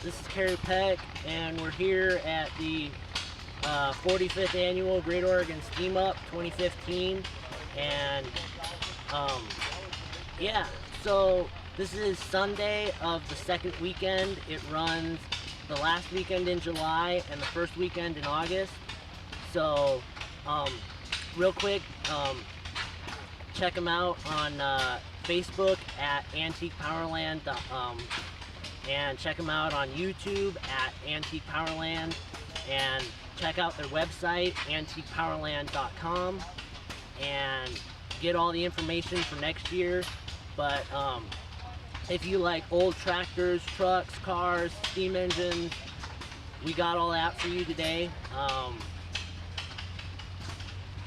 This is Keri Peck, and we're here at the 45th Annual Great Oregon Steam Up 2015. And yeah, so this is Sunday of the second weekend. It runs the last weekend in July and the first weekend in August. So real quick, check them out on Facebook at antiquepowerland, and check them out on YouTube at Antique Powerland, and check out their website, antiquepowerland.com, and get all the information for next year. But if you like old tractors, trucks, cars, steam engines, we got all that for you today.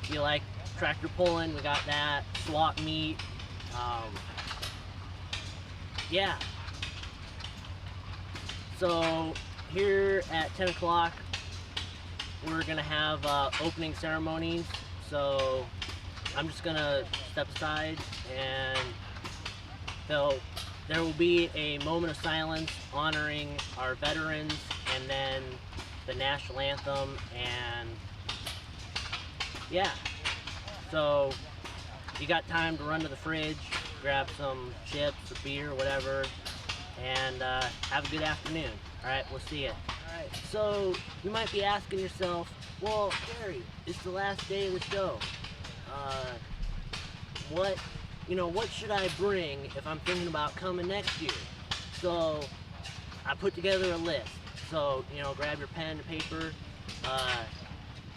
If you like tractor pulling, we got that. Swap meet. Yeah. So here at 10 o'clock, we're gonna have opening ceremonies. So I'm just gonna step aside, and there will be a moment of silence honoring our veterans, and then the national anthem, and yeah. So you got time to run to the fridge, grab some chips or beer or whatever, and have a good afternoon. All right, we'll see you. All right, so you might be asking yourself, well, Keri, it's the last day of the show. What should I bring if I'm thinking about coming next year? So I put together a list. So, grab your pen and paper.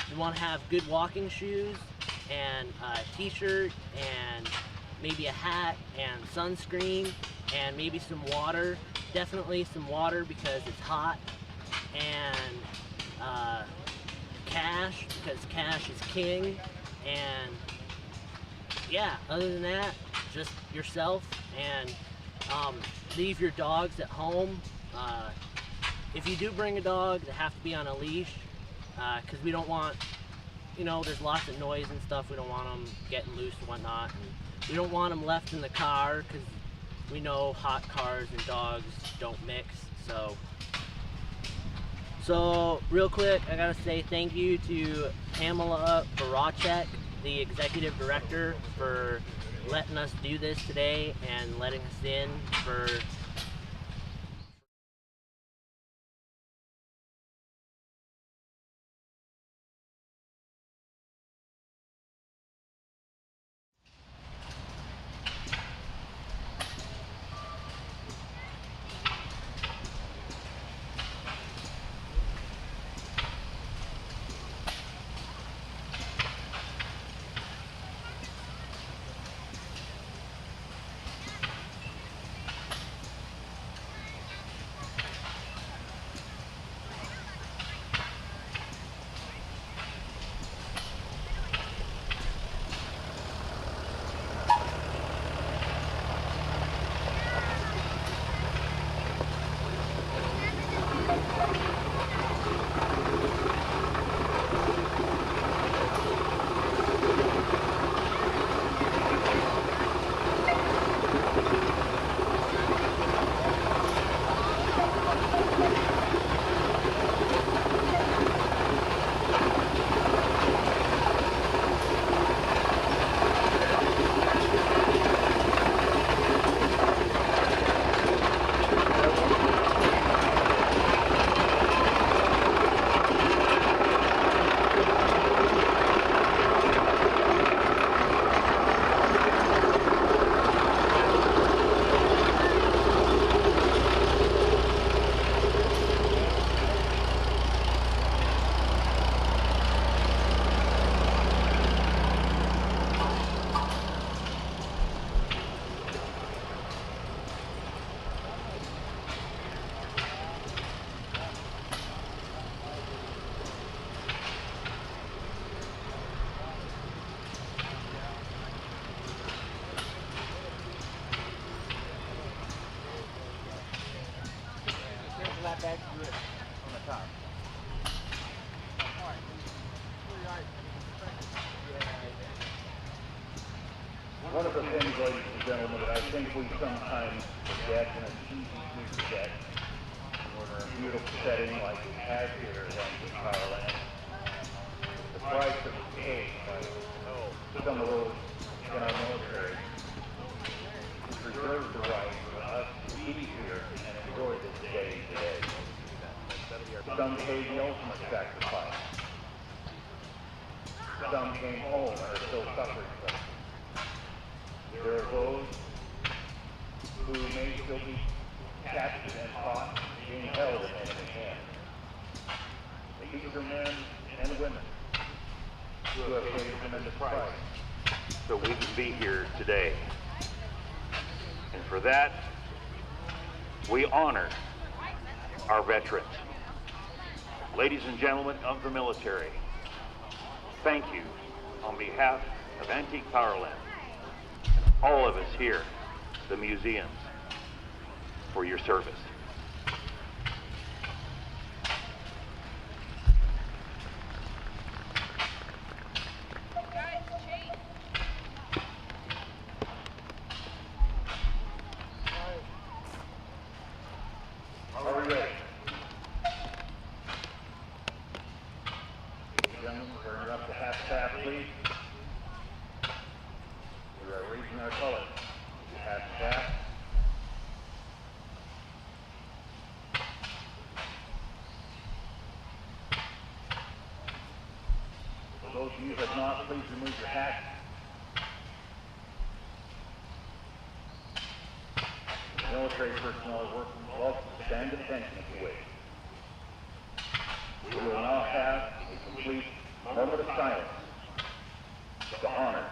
You want to have good walking shoes, and a t-shirt, and maybe a hat, and sunscreen, and maybe some water. Definitely some water because it's hot. And cash, because cash is king. And yeah, other than that, just yourself, and leave your dogs at home. If you do bring a dog, they have to be on a leash, because we don't want, there's lots of noise and stuff. We don't want them getting loose and whatnot. And we don't want them left in the car, because we know hot cars and dogs don't mix. So real quick, I gotta say thank you to Pamela Barachek, the executive director, for letting us do this today and letting us in for back to it on the top. One of the things, ladies and gentlemen, that I think we sometimes forget, and it's easy to forget, We're in a beautiful setting like we have here in Thailand. The price that we pay by some of those in our military to preserve the right for us to be here and enjoy this day today. Some paid the ultimate sacrifice. Some came home and are still suffering from it. There are those who may still be captured and caught, being held in enemy hands. These are men and women who have paid a tremendous price. So we can be here today. And for that, we honor our veterans. Ladies and gentlemen of the military, thank you on behalf of Antique Powerland, and all of us here, the museums, for your service. Are we ready? Gentlemen, turn it up to half staff, please. We are raising our colors. Half staff. For those of you who have not, please remove your hat. Military personnel are working well to stand at attention if you wish. We will now have a complete moment of silence to honor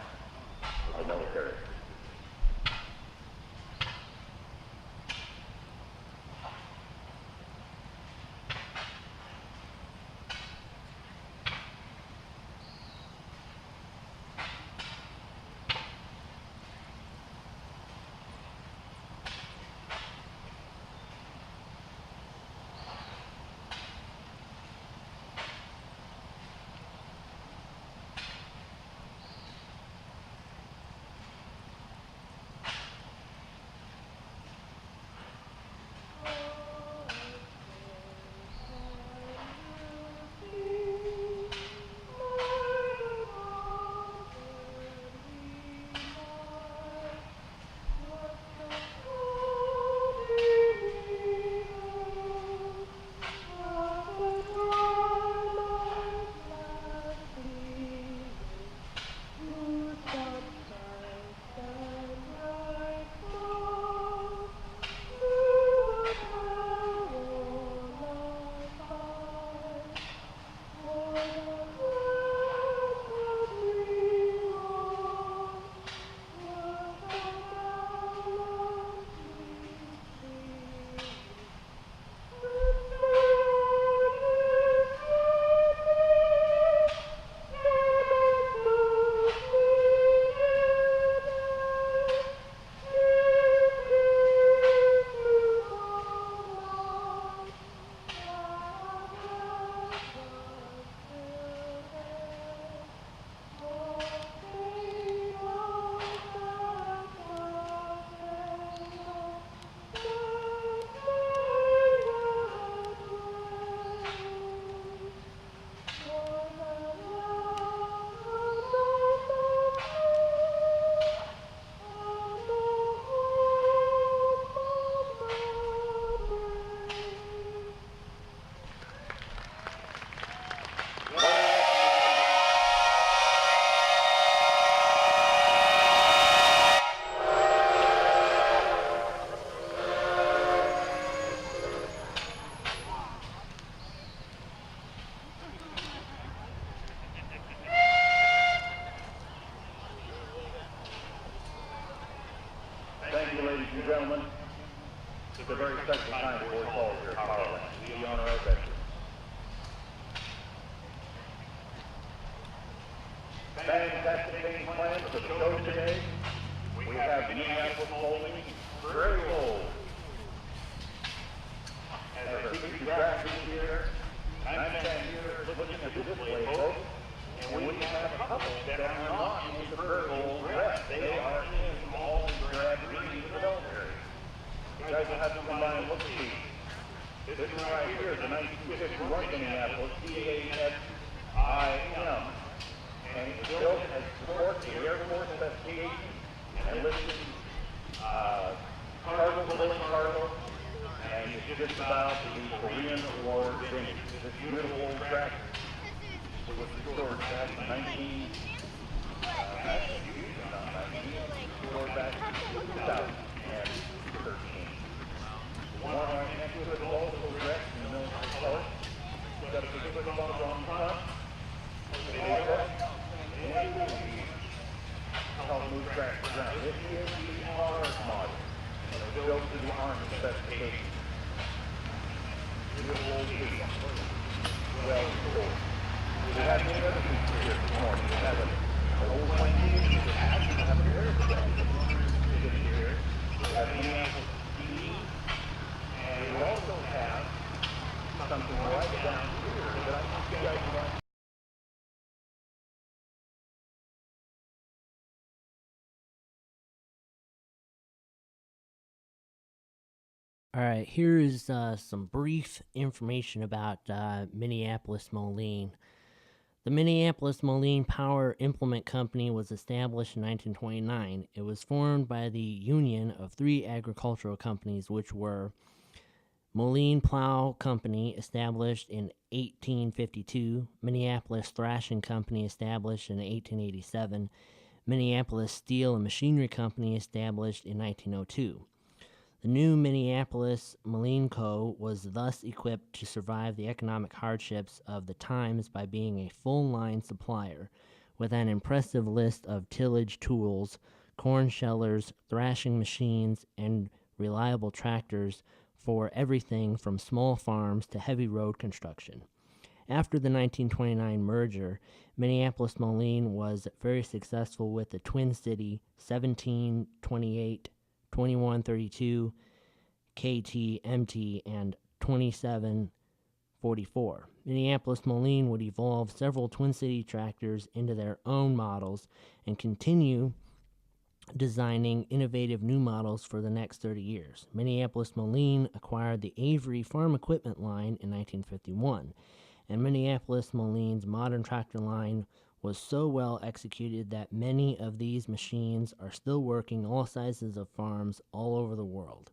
the military. Thank you, ladies and gentlemen. It's a very special time for us all here at Powerland. We honor our veterans. Fantastic game plans for the show today. We have Minneapolis bowling, very old. As our featured graphics here, I'm standing here looking at the display, folks, and we have a couple that are not in the very old dress. They are in all the grad reading for the military. You guys will have to come by and look at these. This one right here is a 1951 Minneapolis CASIM, and it was built as support to the Air Force specifications and listed cargo, pulling cargo, and it's just about the Korean War vintage. This beautiful old tractor was restored back in 19, restored back in 2013. The one right next to it is also dressed in military colors. It's got a big football on the front. Help move tractors around. This is the R model. It was built to the Army specifications. Beautiful old vehicle. Well stored. We have many other pieces here this morning. We have an old 1980s that actually have a very good here. We have Minneapolis TV. And we also have something right down here that I think you guys might. All right, here is some brief information about Minneapolis Moline. The Minneapolis Moline Power Implement Company was established in 1929. It was formed by the union of three agricultural companies, which were Moline Plow Company, established in 1852, Minneapolis Thrashing Company, established in 1887, Minneapolis Steel and Machinery Company, established in 1902. The new Minneapolis Moline Co. was thus equipped to survive the economic hardships of the times by being a full-line supplier, with an impressive list of tillage tools, corn shellers, thrashing machines, and reliable tractors for everything from small farms to heavy road construction. After the 1929 merger, Minneapolis Moline was very successful with the Twin City 1728 2132, KT, MT, and 2744. Minneapolis Moline would evolve several Twin City tractors into their own models and continue designing innovative new models for the next 30 years. Minneapolis Moline acquired the Avery Farm Equipment line in 1951, and Minneapolis Moline's modern tractor line was so well executed that many of these machines are still working all sizes of farms all over the world.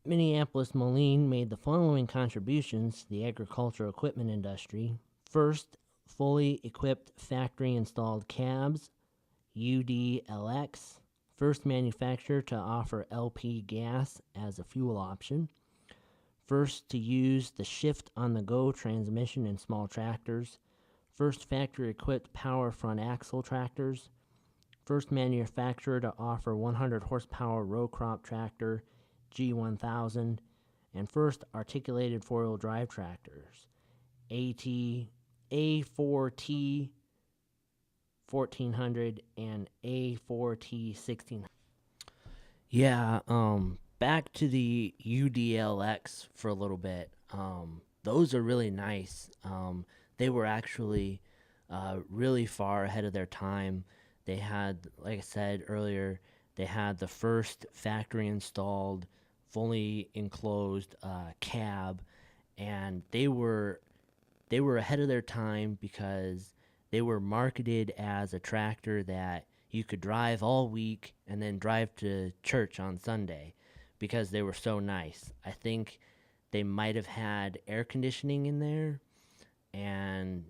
Minneapolis Moline made the following contributions to the agricultural equipment industry. First, fully equipped factory-installed cabs, UDLX, first manufacturer to offer LP gas as a fuel option. First to use the shift-on-the-go transmission in small tractors. First factory-equipped power front axle tractors. First manufacturer to offer 100 horsepower row crop tractor, G1000. And first articulated four-wheel drive tractors, A4T 1400 and A4T 1600. Yeah, back to the UDLX for a little bit. Those are really nice. They were actually really far ahead of their time. They had, like I said earlier, they had the first factory installed, fully enclosed cab, and they were ahead of their time because they were marketed as a tractor that you could drive all week and then drive to church on Sunday because they were so nice. I think they might have had air conditioning in there, and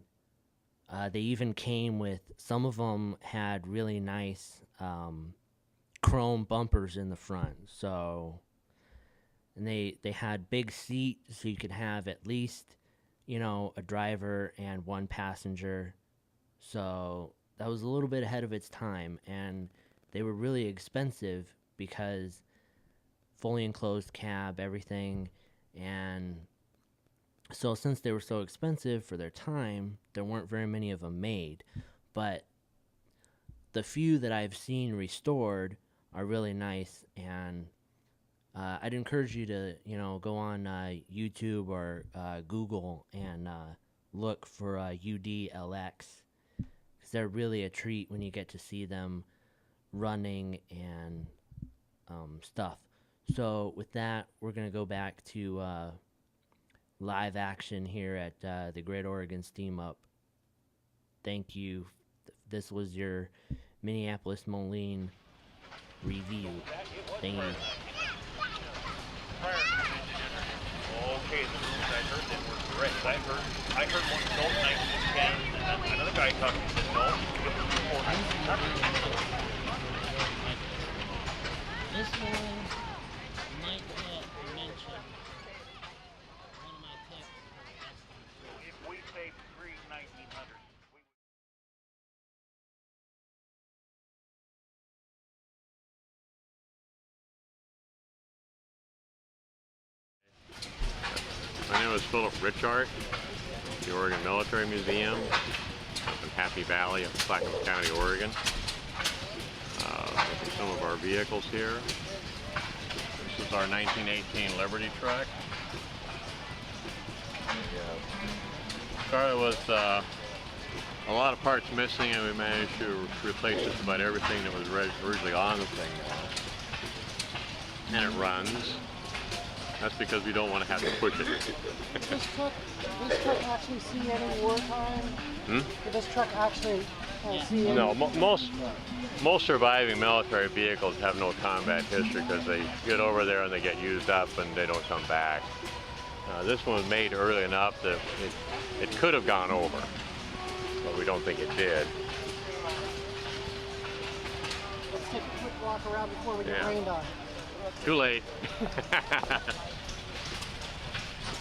they even came with, some of them had really nice chrome bumpers in the front. So, and they had big seats so you could have at least, a driver and one passenger. So that was a little bit ahead of its time, and they were really expensive because fully enclosed cab, everything, and so since they were so expensive for their time, there weren't very many of them made. But the few that I've seen restored are really nice, and I'd encourage you to, go on YouTube or Google and look for UDLX, because they're really a treat when you get to see them running and stuff. So with that, we're gonna go back to live action here at the Great Oregon Steam Up. Thank you. This was your Minneapolis Moline review. Thank you. Okay, the rules I heard that were correct. I heard one no 1910, and then another guy talked and said no, it was before 1900. This one might mention one of my picks. If we say pre-1900, My name is Philip Richard, the Oregon Military Museum in Happy Valley of Clackamas County, Oregon. Look at some of our vehicles here. This is our 1918 Liberty truck. Started with a lot of parts missing, and we managed to replace just about everything that was originally on the thing now. And it runs. That's because we don't want to have to push it. Did this truck actually see any wartime? Did this truck actually see any? No, most surviving military vehicles have no combat history because they get over there and they get used up and they don't come back. This one was made early enough that it could have gone over, but we don't think it did. Let's take a quick walk around before we get rained on. Too late.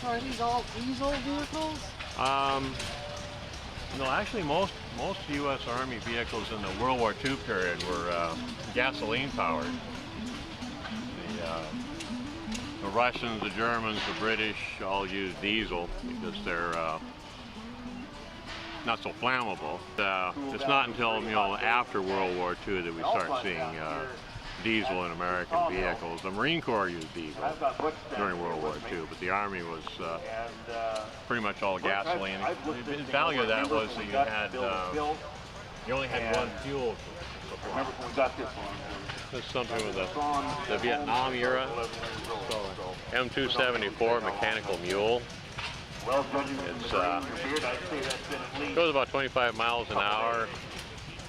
So are these all diesel vehicles? No, actually most U.S. Army vehicles in the World War II period were gasoline powered. The Russians, the Germans, the British all used diesel because they're not so flammable. It's not until after World War II that we start seeing diesel in American vehicles. The Marine Corps used diesel during World War II, but the Army was pretty much all gasoline. The value of that was that you only had one fuel. Remember when we got this one? That's something with the Vietnam era. M274 mechanical mule. It goes about 25 miles an hour.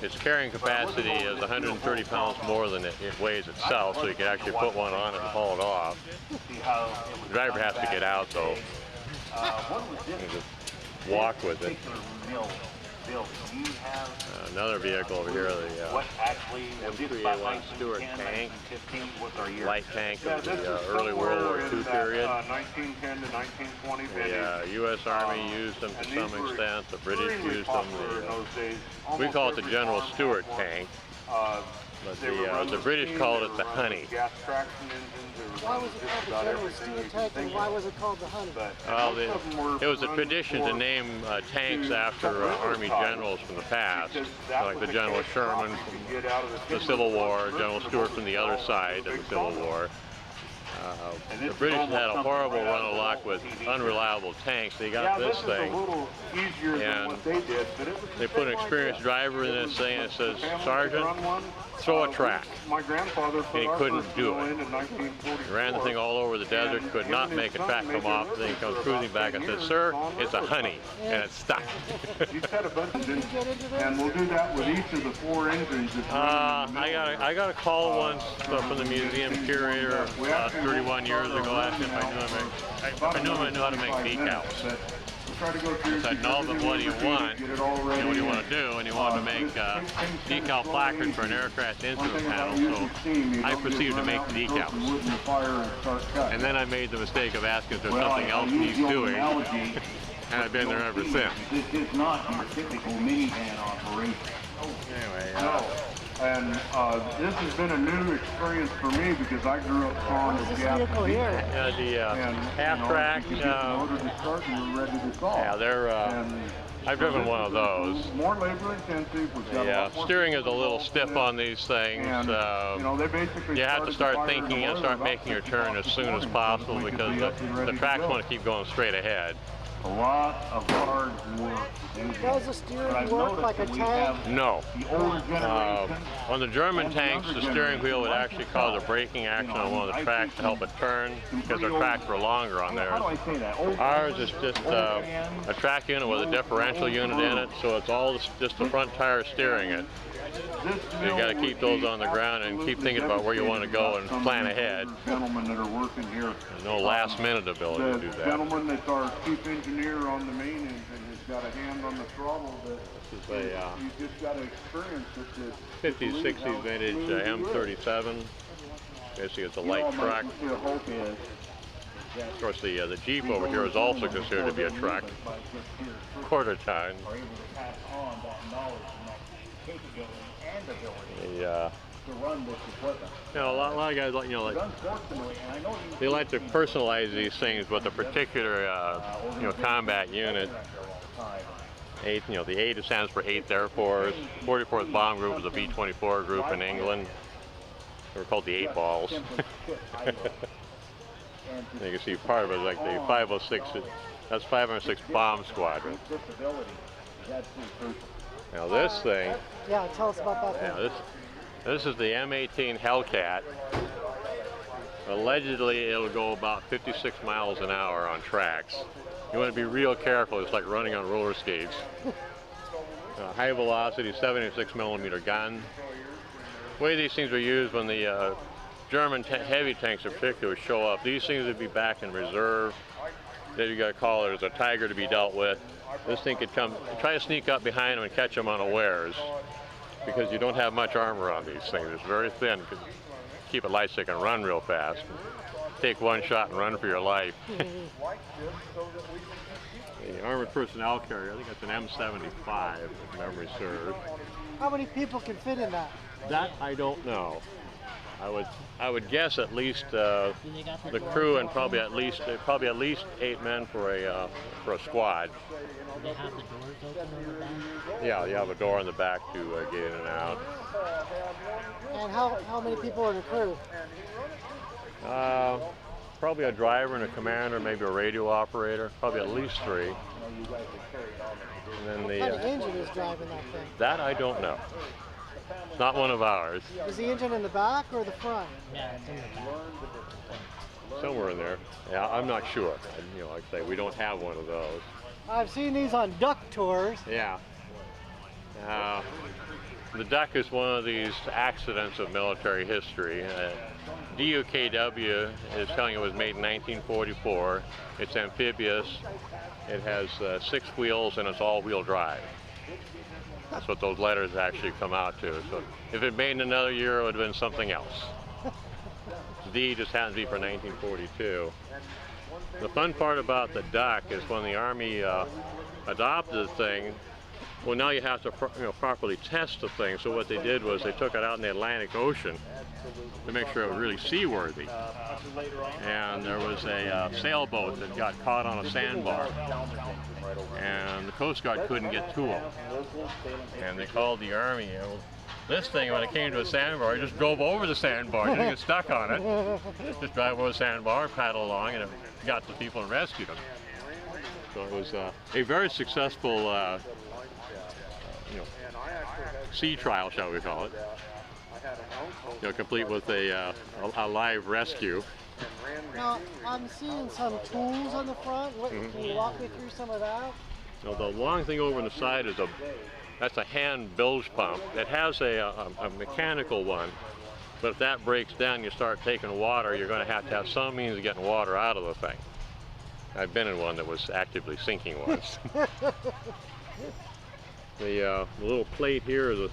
Its carrying capacity is 130 pounds more than it weighs itself, so you can actually put one on it and haul it off. The driver has to get out though, and just walk with it. Another vehicle over here, the M3A1 Stuart tank, light tank of the early World War II period. 1910 to 1920. The U.S. Army used them to some extent. The British used them. We call it the General Stuart tank, but the British called it the Honey. Why was it called the General Stuart tank, and why was it called the Honey? Well, it was a tradition to name tanks after Army generals from the past, like the General Sherman from the Civil War, General Stuart from the other side of the Civil War. The British had a horrible run of luck with unreliable tanks. They got this thing, and they put an experienced driver in this thing, and it says, "Sergeant, throw a track." And he couldn't do it. He ran the thing all over the desert, could not make a track come off. Then he comes cruising back and says, "Sir, it's a Honey," and it's stuck. And we'll do that with each of the 4 engines. I got a call once from the museum curator 31 years ago asking if I knew how to make decals. I said, "No, but what do you want? What do you want to do?" And he wanted to make decal placards for an aircraft instrument panel, so I proceeded to make the decals. And then I made the mistake of asking if there's something else he's doing, and I've been there ever since. This is not your typical minivan operation. Anyway, And this has been a new experience for me because I grew up fond of This vehicle here. the half-track, they're, I've driven one of those. More labor intensive. Yeah, steering is a little stiff on these things. You have to start thinking and start making your turn as soon as possible because the tracks want to keep going straight ahead. a lot of hard work to do this. Does the steering But I've work noticed like a that we tank? have No. the older generation. On the German and the tanks, younger the steering wheel would generation. actually cause a braking action on one of the tracks to help it turn, because the tracks were longer on How do I theirs. say that? Old Ours is just a track unit with a differential unit in it, so it's all just the front tire steering it. So you got to keep those on the ground and keep thinking about where you want to go and plan ahead. Gentlemen that are working here. There's no last minute ability to do The that. gentleman that's our chief engineer on the main engine has got a hand on the throttle that This is a you just got to experience it. 50s, 60s vintage M37. Basically, it's a light truck. Of course, the Jeep over here is also considered to be a truck, quarter ton. A lot of guys, they like to personalize these things with a particular, combat unit. The 8 stands for 8th Air Force. 44th Bomb Group was a B-24 group in England. They were called the 8 Balls. You can see part of it like the 506. That's 506 Bomb Squadron. Now this thing. Yeah, tell us about that thing. This is the M18 Hellcat. Allegedly, it'll go about 56 miles an hour on tracks. You want to be real careful. It's like running on roller skates. High velocity, 76mm gun. The way these things were used when the German heavy tanks in particular show up, these things would be back in reserve. Then you got to call it as a tiger to be dealt with. This thing could come, try to sneak up behind them and catch them unawares, because you don't have much armor on these things. It's very thin. You can keep it light so you can run real fast. Take one shot and run for your life. The armored personnel carrier, I think it's an M75, if memory serves. How many people can fit in that? That I don't know. I would guess at least the crew and probably at least 8 men for a squad. Do they have the doors open on the back? Yeah, you have a door in the back to get in and out. And how many people are in the crew? Probably a driver and a commander, maybe a radio operator, probably at least 3. And then What kind of engine is driving that thing? that I don't know. It's not one of ours. Is the engine in the back or the front? Yeah, it's in the back. Somewhere in there. Yeah, I'm not sure. Like I say, we don't have one of those. I've seen these on duck tours. Yeah. The duck is one of these accidents of military history. DUKW is telling it was made in 1944. It's amphibious. It has 6 wheels and it's all-wheel drive. That's what those letters actually come out to. So if it made in another year, it would have been something else. D just happens to be for 1942. The fun part about the duck is when the Army adopted the thing, well, now you have to properly test the thing. So what they did was they took it out in the Atlantic Ocean to make sure it was really seaworthy. And there was a sailboat that got caught on a sandbar. And the Coast Guard couldn't get to them. And they called the Army. This thing, when it came to a sandbar, it just drove over the sandbar. You didn't get stuck on it. Just drive over the sandbar, paddle along, and it got to people and rescued them. So it was a very successful sea trial, shall we call it. Complete with a live rescue. Now, I'm seeing some tools on the front. Can you walk me through some of that? Now, the long thing over on the side is that's a hand bilge pump. It has a mechanical one, but if that breaks down, you start taking water, you're going to have some means of getting water out of the thing. I've been in one that was actively sinking once. The little plate here is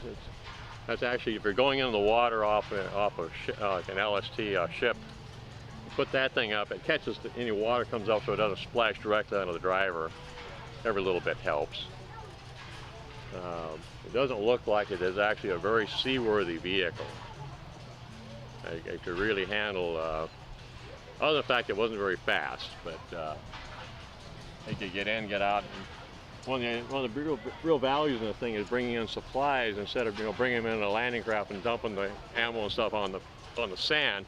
that's actually, if you're going into the water off like an LST ship, you put that thing up, it catches any water comes up so it doesn't splash directly onto the driver. Every little bit helps. It doesn't look like it is actually a very seaworthy vehicle. It could really handle, other than the fact it wasn't very fast, but it could get in, get out. And one of the real values in the thing is bringing in supplies instead of bringing them in a landing craft and dumping the ammo and stuff on the sand.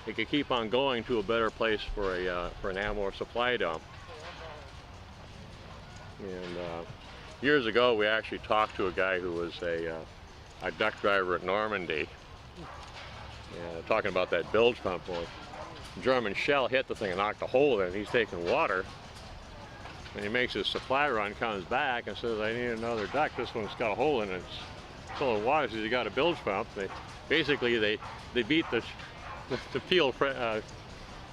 It could keep on going to a better place for an ammo or supply dump. And years ago, we actually talked to a guy who was a duck driver at Normandy, talking about that bilge pump. Well, German shell hit the thing and knocked a hole in it. He's taking water, and he makes his supply run, comes back and says, I need another duck. This one's got a hole in it. It's full of water. Says, you got a bilge pump. Basically, they beat the peeled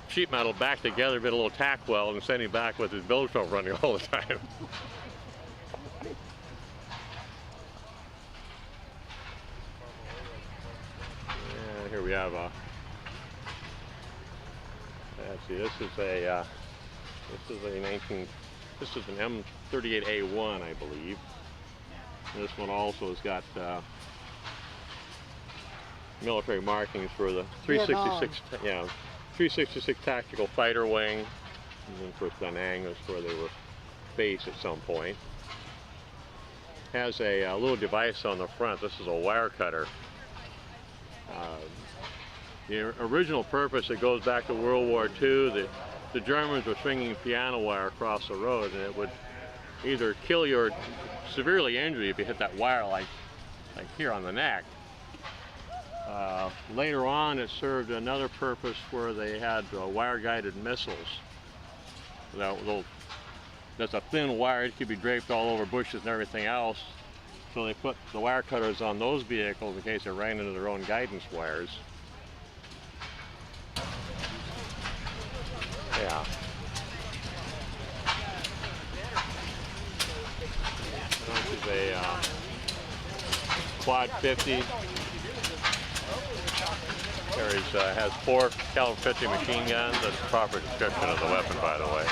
sheet metal back together, bit a little tack weld, and sent him back with his bilge pump running all the time. And here we have let's see, this is an M38A1, I believe. And this one also has got military markings for the 366 tactical fighter wing, and then of course Da Nang was where they were based at some point. Has a little device on the front. This is a wire cutter. The original purpose, it goes back to World War II. The Germans were swinging piano wire across the road, and it would either kill you or severely injure you if you hit that wire like here on the neck. Later on, it served another purpose where they had wire-guided missiles. That's a thin wire. It could be draped all over bushes and everything else. So they put the wire cutters on those vehicles in case they ran into their own guidance wires. Yeah. This is a quad 50. Keri's has 4 caliber 50 machine guns. That's the proper description of the weapon, by the way.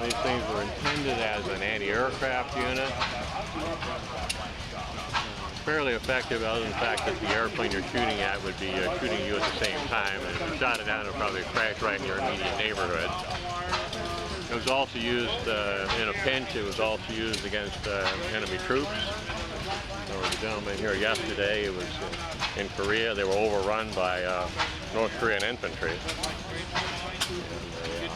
These things were intended as an anti-aircraft unit. Fairly effective, other than the fact that the airplane you're shooting at would be shooting you at the same time, and if you shot it down, it would probably crash right in your immediate neighborhood. It was also used in a pinch. It was also used against enemy troops. There was a gentleman here yesterday. It was in Korea. They were overrun by North Korean infantry. And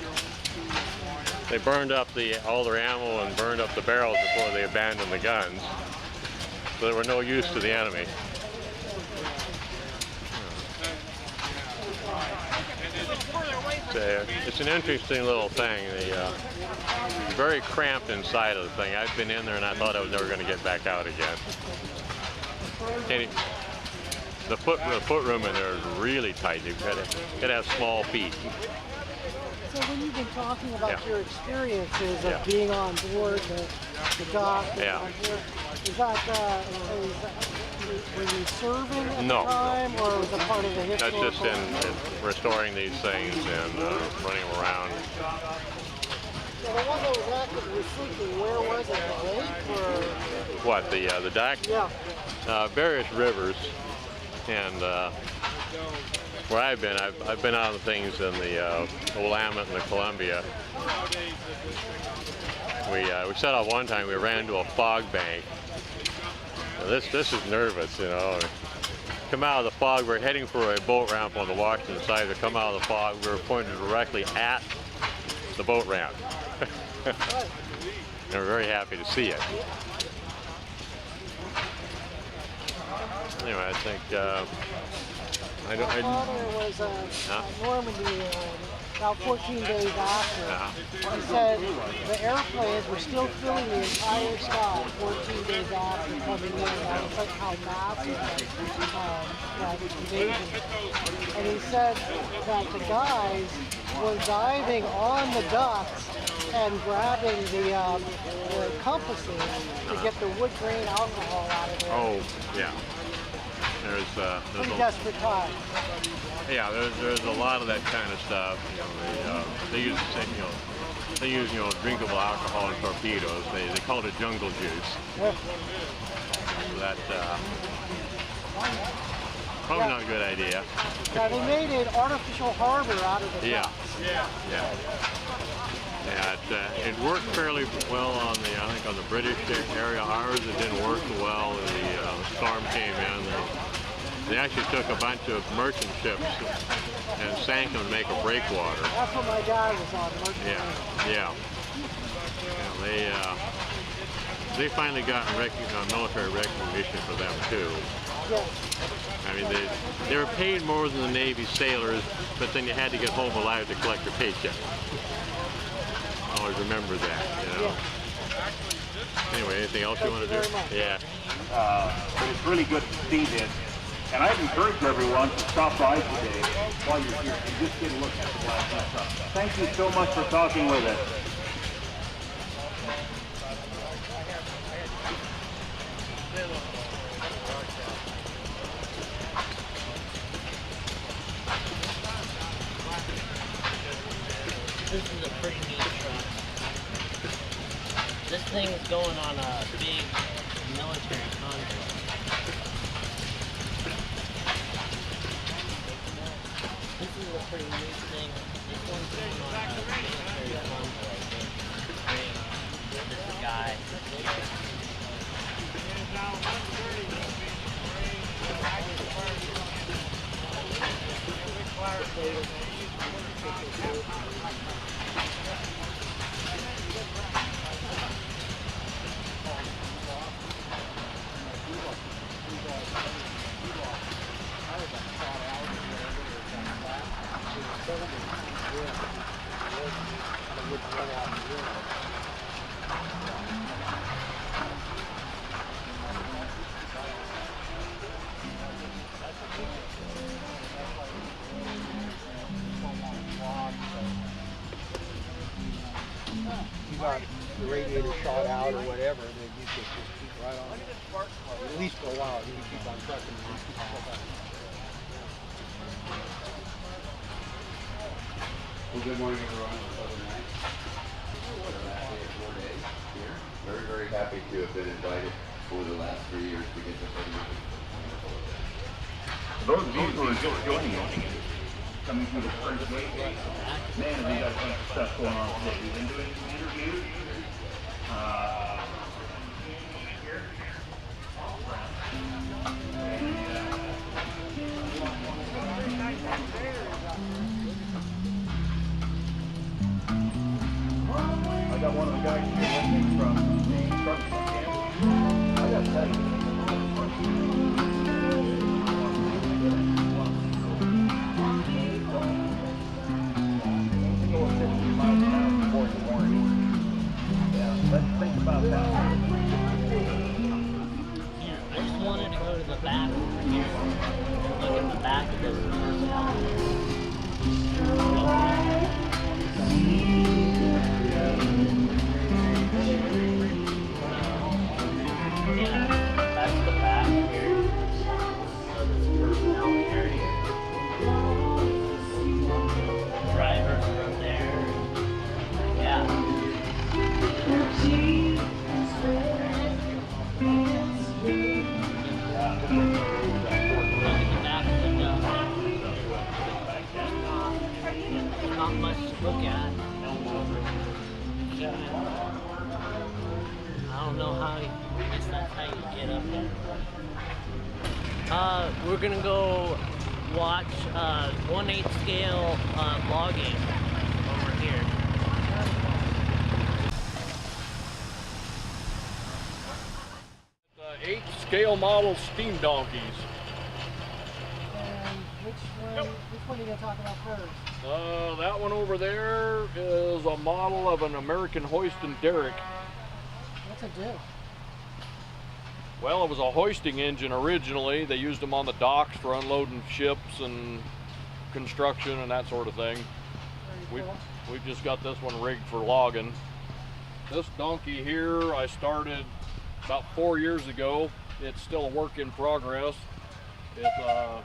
they burned up all their ammo and burned up the barrels before they abandoned the guns. So they were no use to the enemy. It's an interesting little thing. Very cramped inside of the thing. I've been in there and I thought I was never going to get back out again. The foot room in there is really tight. You've got to have small feet. So when you've been talking about your experiences of being on board the dock, is that were you serving at the time, or was it part of the history? That's just in restoring these things and running around. So the one that was actively sinking, where was it? The lake, or? What, the dock? Yeah. Various rivers, and where I've been on things in the Willamette and the Columbia. We set off one time. We ran into a fog bank. Now this is nervous, you know. Come out of the fog. We're heading for a boat ramp on the Washington side. We come out of the fog. We were pointed directly at the boat ramp. And we're very happy to see it. Anyway, I think My father was Normandy about 14 days after. He said the airplanes were still filling the entire sky 14 days after coming in. That was like how massive that invasion. And he said that the guys were diving on the ducks and grabbing the compasses to get the wood grain alcohol out of there. Oh, yeah. There's pretty desperate time. Yeah, there's a lot of that kind of stuff. You know, they use drinkable alcohol in torpedoes. They call it jungle juice. Yeah. So that probably not a good idea. Yeah, they made an artificial harbor out of the ducks. Yeah. It worked fairly well on the British area. Ours, it didn't work so well. The storm came in. They actually took a bunch of merchant ships and sank them to make a breakwater. That's what my dad was on, merchant. Yeah. They finally got military recognition for them too. Yes. I mean, they were paid more than the Navy sailors, but then you had to get home alive to collect your paycheck. Always remember that, you know. Yeah. Anyway, anything else you want to do? Yeah. But it's really good to see this. And I'd encourage everyone to stop by today while you're here and just get a look at the black truck. Thank you so much for talking with us. This is a pretty neat truck. This thing is going on a big military convoy. This is a pretty neat thing. This one's going on a military convoy. This is a guy. You got the radiator shot out or whatever, then you can just keep right on. At least for a while, you can keep on trucking and just keep on trucking. Well, good morning, everyone. It's Southern Night. For the last day of 4 days here. Very, very happy to have been invited over the last 3 years to get this organization. For those of you who are just joining us, coming through the first gate, man, we got a bunch of stuff going on today. We've been doing some interviews. I got one of the guys here with me from the truck camp. I got to tell you. Let's think about that. Yeah, I just wanted to go to the back over here and look at the back of this Yeah, that's the back here. So this personnel area. Drivers from there. Yeah. Not much to look at. I don't know how. I guess that's how you get up there. We're gonna go watch 1/8 scale logging over here. 8 scale model steam donkeys. And which one are you going to talk about first? That one over there is a model of an American hoisting derrick. What's it do? Well, it was a hoisting engine originally. They used them on the docks for unloading ships and construction and that sort of thing. Very cool. We've just got this one rigged for logging. This donkey here I started about 4 years ago. It's still a work in progress. It's a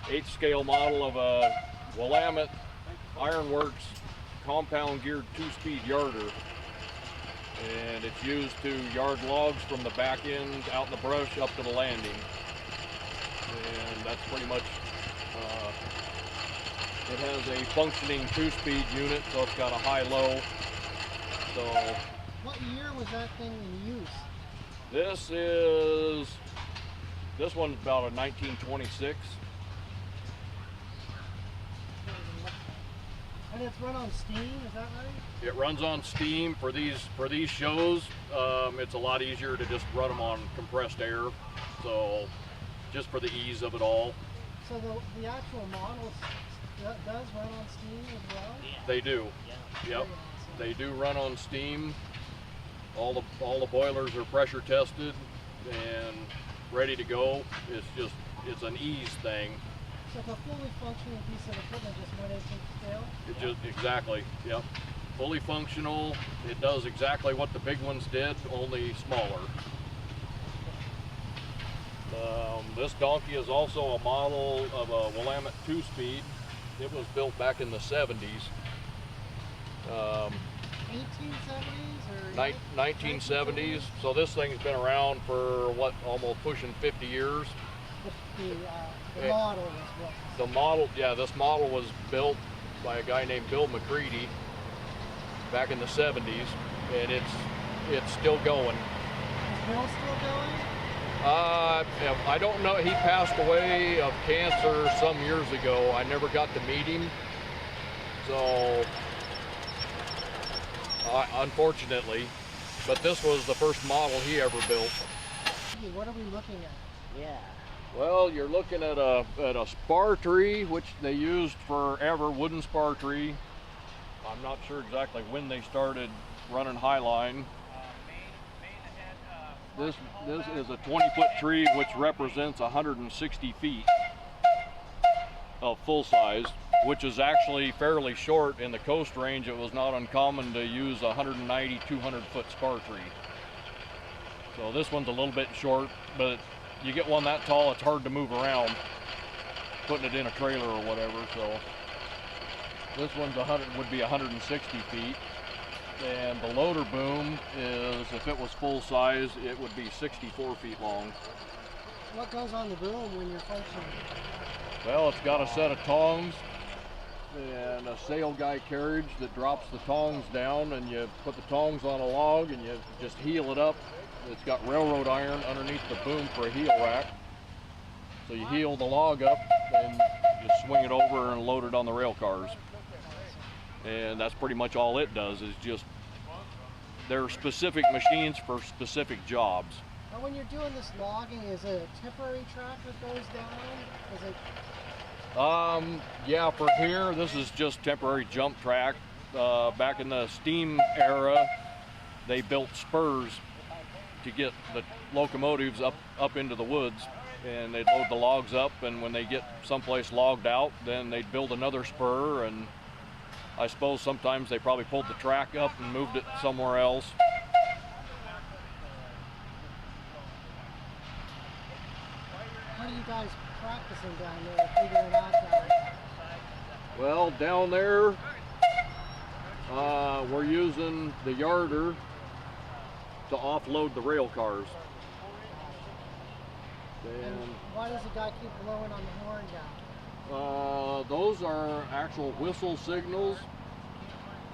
8 scale model of a Willamette Ironworks compound geared 2-speed yarder. And it's used to yard logs from the back end out in the brush up to the landing. And that's pretty much, it has a functioning 2-speed unit, so it's got a high-low. So What year was that thing in use? this one's about a 1926. And it's run on steam, is that right? It runs on steam for these shows. It's a lot easier to just run them on compressed air, so just for the ease of it all. So the actual model does run on steam as well? Yeah. They do. Yeah. Yep. They do run on steam. All the boilers are pressure tested and ready to go. It's an ease thing. So it's a fully functioning piece of equipment, just 1/18 scale? It just exactly. Yep. Fully functional. It does exactly what the big ones did, only smaller. This donkey is also a model of a Willamette 2-speed. It was built back in the 70s. 1870s or 1970s. So this thing's been around for what, almost pushing 50 years. The model was what? The model, yeah, this model was built by a guy named Bill McCready back in the 70s, and it's still going. Is Bill still going? I don't know. He passed away of cancer some years ago. I never got to meet him, so unfortunately. But this was the first model he ever built. What are we looking at? Yeah. Well, you're looking at a spar tree, which they used forever, wooden spar tree. I'm not sure exactly when they started running highline. This is a 20-foot tree, which represents 160 feet of full size, which is actually fairly short. In the coast range, it was not uncommon to use a 190, 200-foot spar tree. So this one's a little bit short, but you get one that tall, it's hard to move around, putting it in a trailer or whatever. So this one's would be 160 feet. And the loader boom is, if it was full size, it would be 64 feet long. What goes on the boom when you're functioning? Well, it's got a set of tongs and a sail guy carriage that drops the tongs down, and you put the tongs on a log and you just heel it up. It's got railroad iron underneath the boom for a heel rack. So you heel the log up and just swing it over and load it on the rail cars. And that's pretty much all it does, is just, there are specific machines for specific jobs. Now when you're doing this logging, is it a temporary track that goes down? Is it... Yeah, for here, this is just temporary jump track. Back in the steam era, they built spurs to get the locomotives up into the woods, and they'd load the logs up, and when they get someplace logged out, then they'd build another spur, and I suppose sometimes they probably pulled the track up and moved it somewhere else. How are you guys practicing down there, figuring out that? Well, down there, we're using the yarder to offload the rail cars. And why does the guy keep blowing on the horn down? Those are actual whistle signals.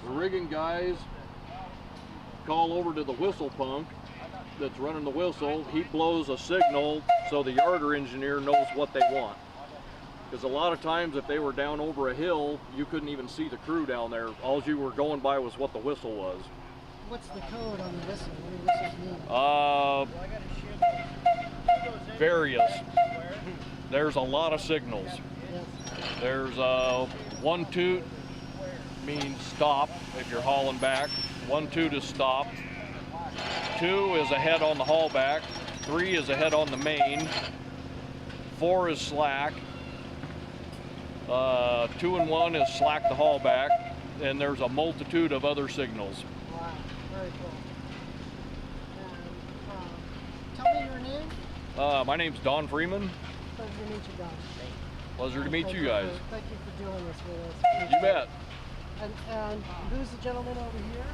The rigging guys call over to the whistle punk that's running the whistle. He blows a signal so the yarder engineer knows what they want. Because a lot of times if they were down over a hill, you couldn't even see the crew down there. All you were going by was what the whistle was. What's the code on the whistle? What do whistles mean? Various. There's a lot of signals. There's one toot means stop if you're hauling back. 1 toot is stop. 2 is ahead on the haul back. 3 is ahead on the main. 4 is slack. 2 and 1 is slack the haul back. And there's a multitude of other signals. Wow, very cool. And, tell me your name. My name's Don Freeman. Pleasure to meet you, Don. Pleasure to meet you guys. Thank you for doing this with us. You bet. And who's the gentleman over here?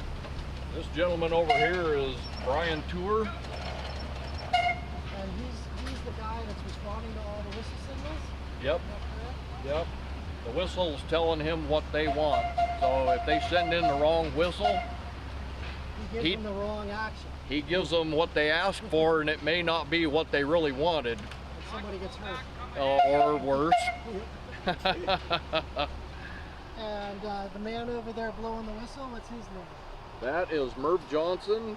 This gentleman over here is Brian Tour. And he's the guy that's responding to all the whistle signals? Yep. Yep. The whistle's telling him what they want. So if they send in the wrong whistle, he gives them the wrong action. He gives them what they asked for, and it may not be what they really wanted. And somebody gets hurt. Or worse. And the man over there blowing the whistle, what's his name? That is Merv Johnson.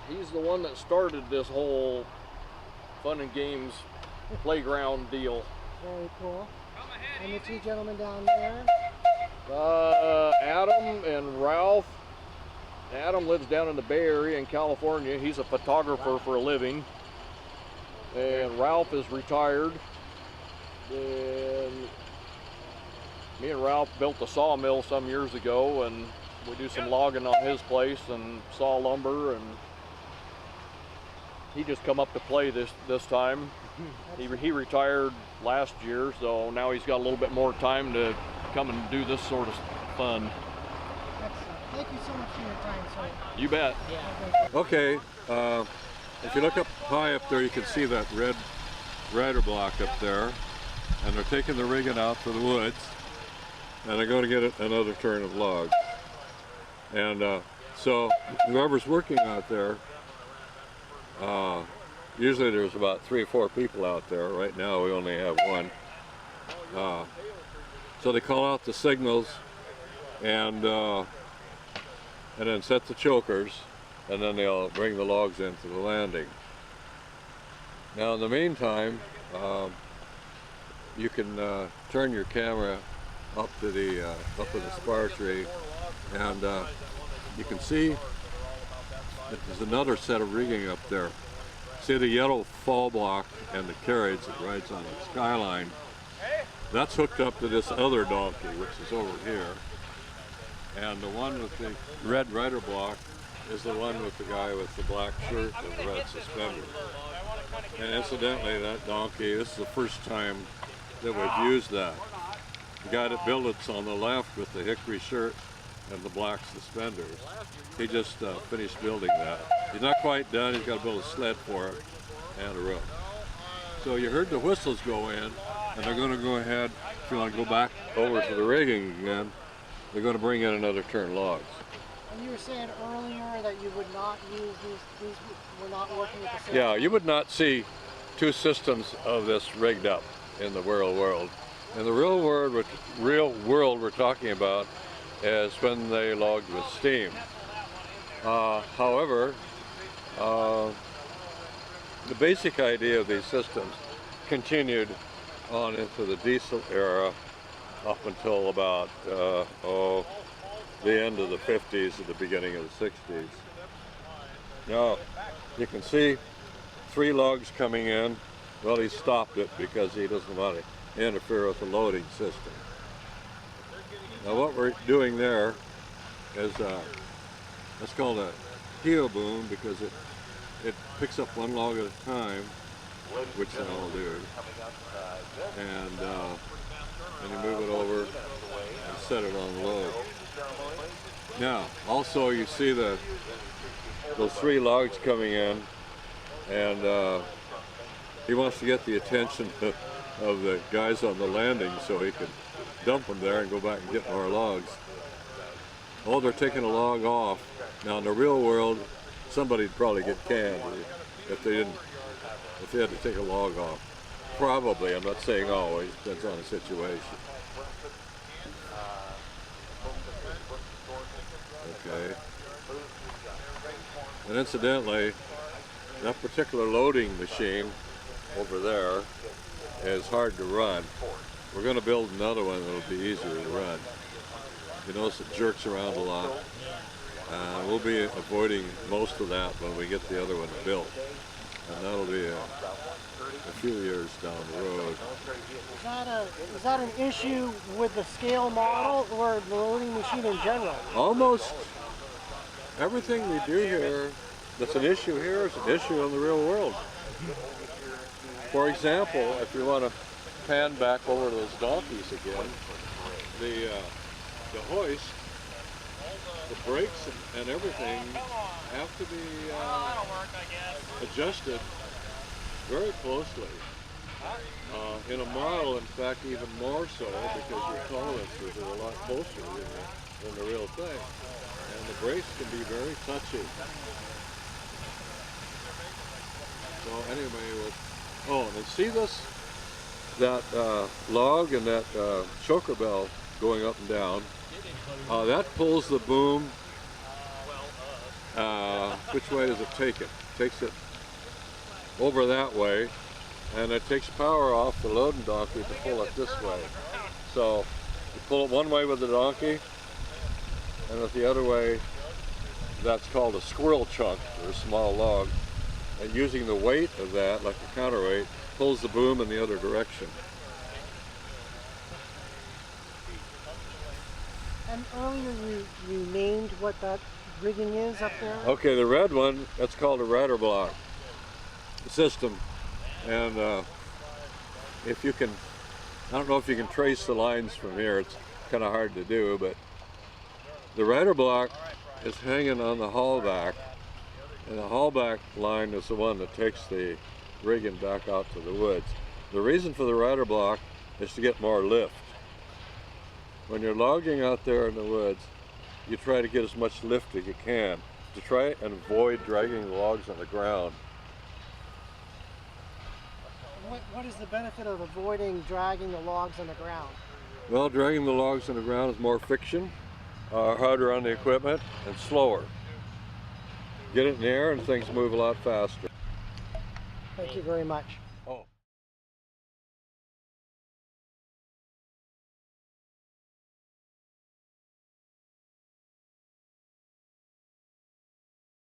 He's the one that started this whole fun and games playground deal. Very cool. And the two gentlemen down there? Adam and Ralph. Adam lives down in the Bay Area in California. He's a photographer for a living. And Ralph is retired. And me and Ralph built a sawmill some years ago, and we do some logging on his place and saw lumber, and he just come up to play this time. He retired last year, so now he's got a little bit more time to come and do this sort of fun. Excellent. Thank you so much for your time, sir. You bet. Yeah. Okay, if you look up high up there, you can see that red rider block up there, and they're taking the rigging out for the woods, and they're going to get another turn of logs. And so whoever's working out there, usually there's about 3 or 4 people out there. Right now we only have one. So they call out the signals and then set the chokers, and then they'll bring the logs into the landing. Now in the meantime, you can turn your camera up to the spar tree, and you can see that there's another set of rigging up there. See the yellow fall block and the carriage that rides on the skyline? That's hooked up to this other donkey, which is over here. And the one with the red rider block is the one with the guy with the black shirt and the red suspenders. And incidentally, that donkey, this is the first time that we've used that. The guy that built it's on the left with the hickory shirt and the black suspenders. He just finished building that. He's not quite done. He's got to build a sled for it and a roof. So you heard the whistles go in, and they're going to go ahead. If you want to go back over to the rigging again, they're going to bring in another turn logs. And you were saying earlier that you would not use these were not working with the same. Yeah, you would not see 2 systems of this rigged up in the real world. In the real world we're talking about is when they logged with steam. However, the basic idea of these systems continued on into the diesel era up until about the end of the 50s and the beginning of the 60s. Now, you can see 3 logs coming in. Well, he stopped it because he doesn't want to interfere with the loading system. Now what we're doing there is that's called a heel boom, because it picks up 1 log at a time, which they all do, and you move it over and set it on load. Now also you see those 3 logs coming in, and he wants to get the attention of the guys on the landing so he can dump them there and go back and get more logs. Oh, they're taking a log off. Now in the real world, somebody'd probably get canned if they had to take a log off. Probably, I'm not saying always, depends on the situation. Okay. And incidentally, that particular loading machine over there is hard to run. We're going to build another one that'll be easier to run. You notice it jerks around a lot. We'll be avoiding most of that when we get the other one built. And that'll be a few years down the road. Is that an issue with the scale model or the loading machine in general? Almost everything we do here that's an issue here is an issue in the real world. For example, if you want to pan back over to those donkeys again, the hoist, the brakes and everything have to be adjusted very closely. In a model, in fact, even more so, because your tolerances are a lot closer than the real thing. And the brakes can be very touchy. So anyway, oh, and see this? That log and that choker bell going up and down. That pulls the boom. Which way does it take it? Takes it over that way, and it takes power off the loading donkey to pull it this way. So you pull it one way with the donkey, and with the other way, that's called a squirrel chunk, or a small log. And using the weight of that, like a counterweight, pulls the boom in the other direction. And earlier you named what that rigging is up there? Okay, the red one, that's called a rudder block system. And if you can, I don't know if you can trace the lines from here, it's kind of hard to do, but the rudder block is hanging on the haulback, and the haulback line is the one that takes the rigging back out to the woods. The reason for the rudder block is to get more lift. When you're logging out there in the woods, you try to get as much lift as you can to try and avoid dragging the logs on the ground. What is the benefit of avoiding dragging the logs on the ground? Well, dragging the logs on the ground is more friction, harder on the equipment, and slower. Get it in the air and things move a lot faster. Thank you very much. Oh.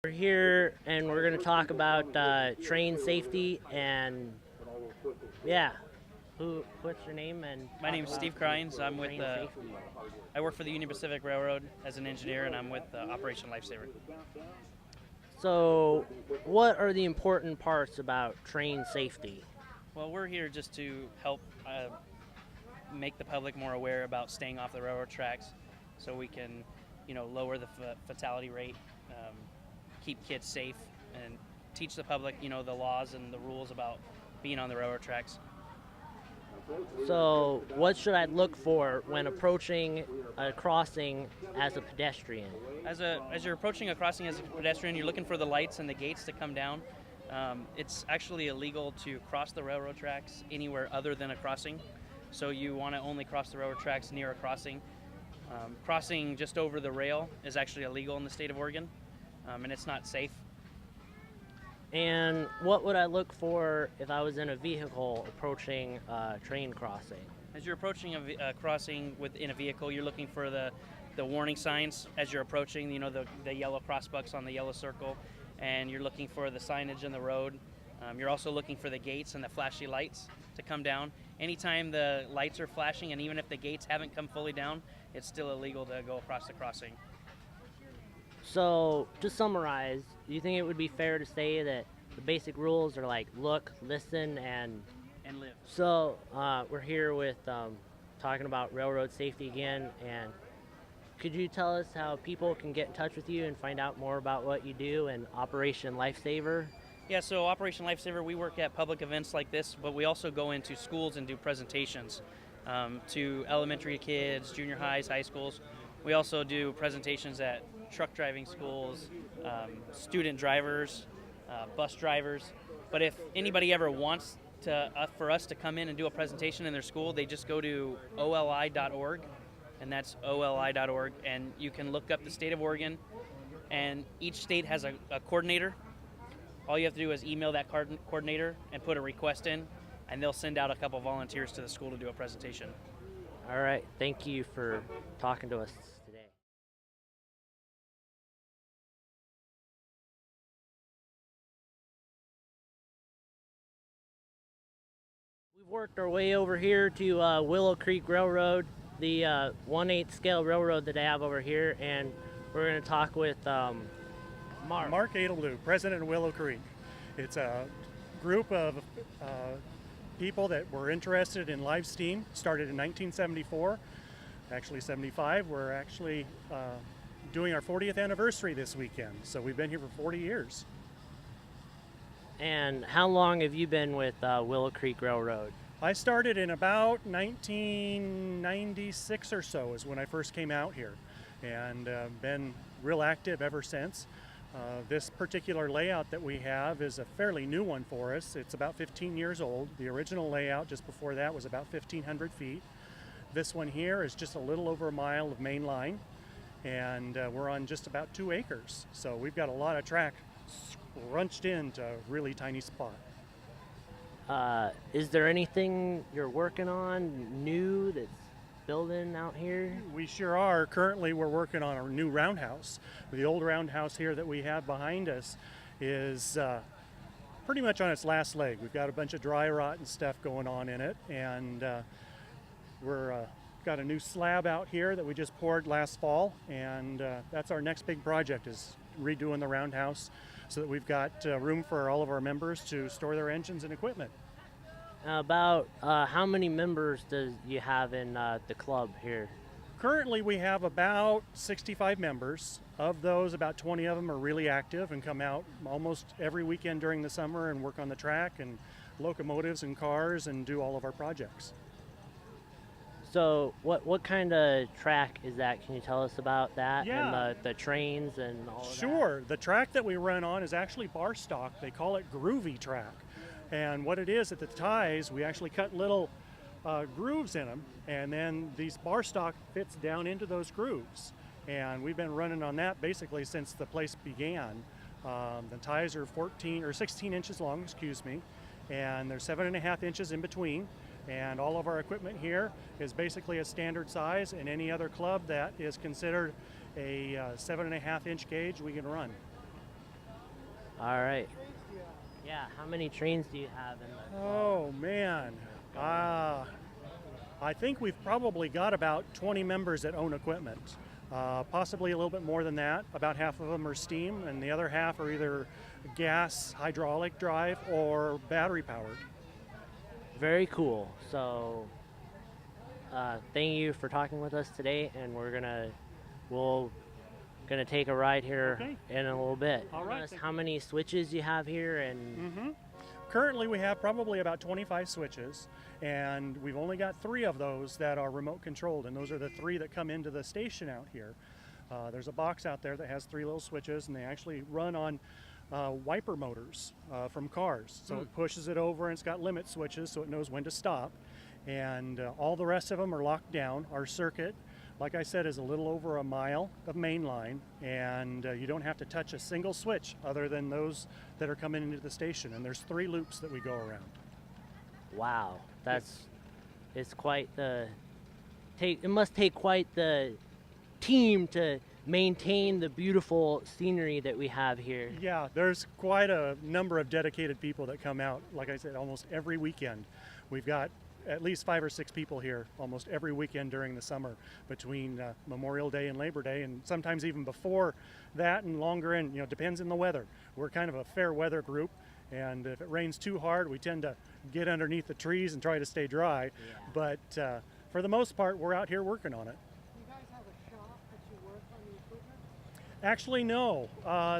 We're here and we're going to talk about train safety and yeah. What's your name? And my name is Steve Crines. I'm with I work for the Union Pacific Railroad as an engineer, and I'm with Operation Lifesaver. So, what are the important parts about train safety? Well, we're here just to help make the public more aware about staying off the railroad tracks, so we can, lower the fatality rate, keep kids safe, and teach the public, the laws and the rules about being on the railroad tracks. So, what should I look for when approaching a crossing as a pedestrian? As you're approaching a crossing as a pedestrian, you're looking for the lights and the gates to come down. It's actually illegal to cross the railroad tracks anywhere other than a crossing. So you want to only cross the railroad tracks near a crossing. Crossing just over the rail is actually illegal in the state of Oregon, and it's not safe. And what would I look for if I was in a vehicle approaching a train crossing? As you're approaching a crossing within a vehicle, you're looking for the warning signs as you're approaching, the yellow crossbucks on the yellow circle, and you're looking for the signage in the road. You're also looking for the gates and the flashy lights to come down. Anytime the lights are flashing, and even if the gates haven't come fully down, it's still illegal to go across the crossing. So, to summarize, do you think it would be fair to say that the basic rules are like look, listen, and live? So, we're here with talking about railroad safety again, and could you tell us how people can get in touch with you and find out more about what you do and Operation Lifesaver? Yeah, so Operation Lifesaver, we work at public events like this, but we also go into schools and do presentations to elementary kids, junior highs, high schools. We also do presentations at truck driving schools, student drivers, bus drivers. But if anybody ever wants for us to come in and do a presentation in their school, they just go to oli.org, and that's oli.org, and you can look up the state of Oregon, and each state has a coordinator. All you have to do is email that coordinator and put a request in, and they'll send out a couple volunteers to the school to do a presentation. All right, thank you for talking to us today. We've worked our way over here to Willow Creek Railroad, the 1/8 scale railroad that I have over here, and we're going to talk with Mark Edelblue, president of Willow Creek. It's a group of people that were interested in live steam, started in 1974, actually 75. We're actually doing our 40th anniversary this weekend, so we've been here for 40 years. And how long have you been with Willow Creek Railroad? I started in about 1996 or so is when I first came out here, and been real active ever since. This particular layout that we have is a fairly new one for us. It's about 15 years old. The original layout just before that was about 1,500 feet. This one here is just a little over a mile of main line. and we're on just about 2 acres. So we've got a lot of track scrunched into a really tiny spot. Is there anything you're working on new that's building out here? We sure are. Currently we're working on a new roundhouse. The old roundhouse here that we have behind us is pretty much on its last leg. We've got a bunch of dry rot and stuff going on in it, and we're got a new slab out here that we just poured last fall, and that's our next big project, is redoing the roundhouse so that we've got room for all of our members to store their engines and equipment. About how many members do you have in the club here? Currently we have about 65 members. Of those, about 20 of them are really active and come out almost every weekend during the summer and work on the track and locomotives and cars and do all of our projects. So what kind of track is that? Can you tell us about that? Yeah. And the trains and all of that? Sure. The track that we run on is actually bar stock. They call it groovy track. And what it is, at the ties, we actually cut little grooves in them, and then these bar stock fits down into those grooves. And we've been running on that basically since the place began. The ties are 16 inches long, and they're 7.5 inches in between. And all of our equipment here is basically a standard size, and any other club that is considered a 7.5 inch gauge we can run. All right. Yeah, how many trains do you have in the club? Oh man, I think we've probably got about 20 members that own equipment. Possibly a little bit more than that. About half of them are steam, and the other half are either gas, hydraulic drive, or battery powered. Very cool. So thank you for talking with us today, and we'll take a ride here in a little bit. All right. How many switches you have here? And Currently we have probably about 25 switches, and we've only got 3 of those that are remote controlled, and those are the 3 that come into the station out here. There's a box out there that has 3 little switches, and they actually run on wiper motors from cars. So it pushes it over, and it's got limit switches so it knows when to stop. And all the rest of them are locked down. Our circuit, like I said, is a little over a mile of main line, and you don't have to touch a single switch other than those that are coming into the station. And there's 3 loops that we go around. Wow, it's quite the it must take quite the team to maintain the beautiful scenery that we have here. Yeah, there's quite a number of dedicated people that come out, like I said, almost every weekend. We've got at least 5 or 6 people here almost every weekend during the summer, between Memorial Day and Labor Day, and sometimes even before that and longer, and depends on the weather. We're kind of a fair weather group, and if it rains too hard, we tend to get underneath the trees and try to stay dry. Yeah. But for the most part, we're out here working on it. Do you guys have a shop that you work on the equipment? Actually, no.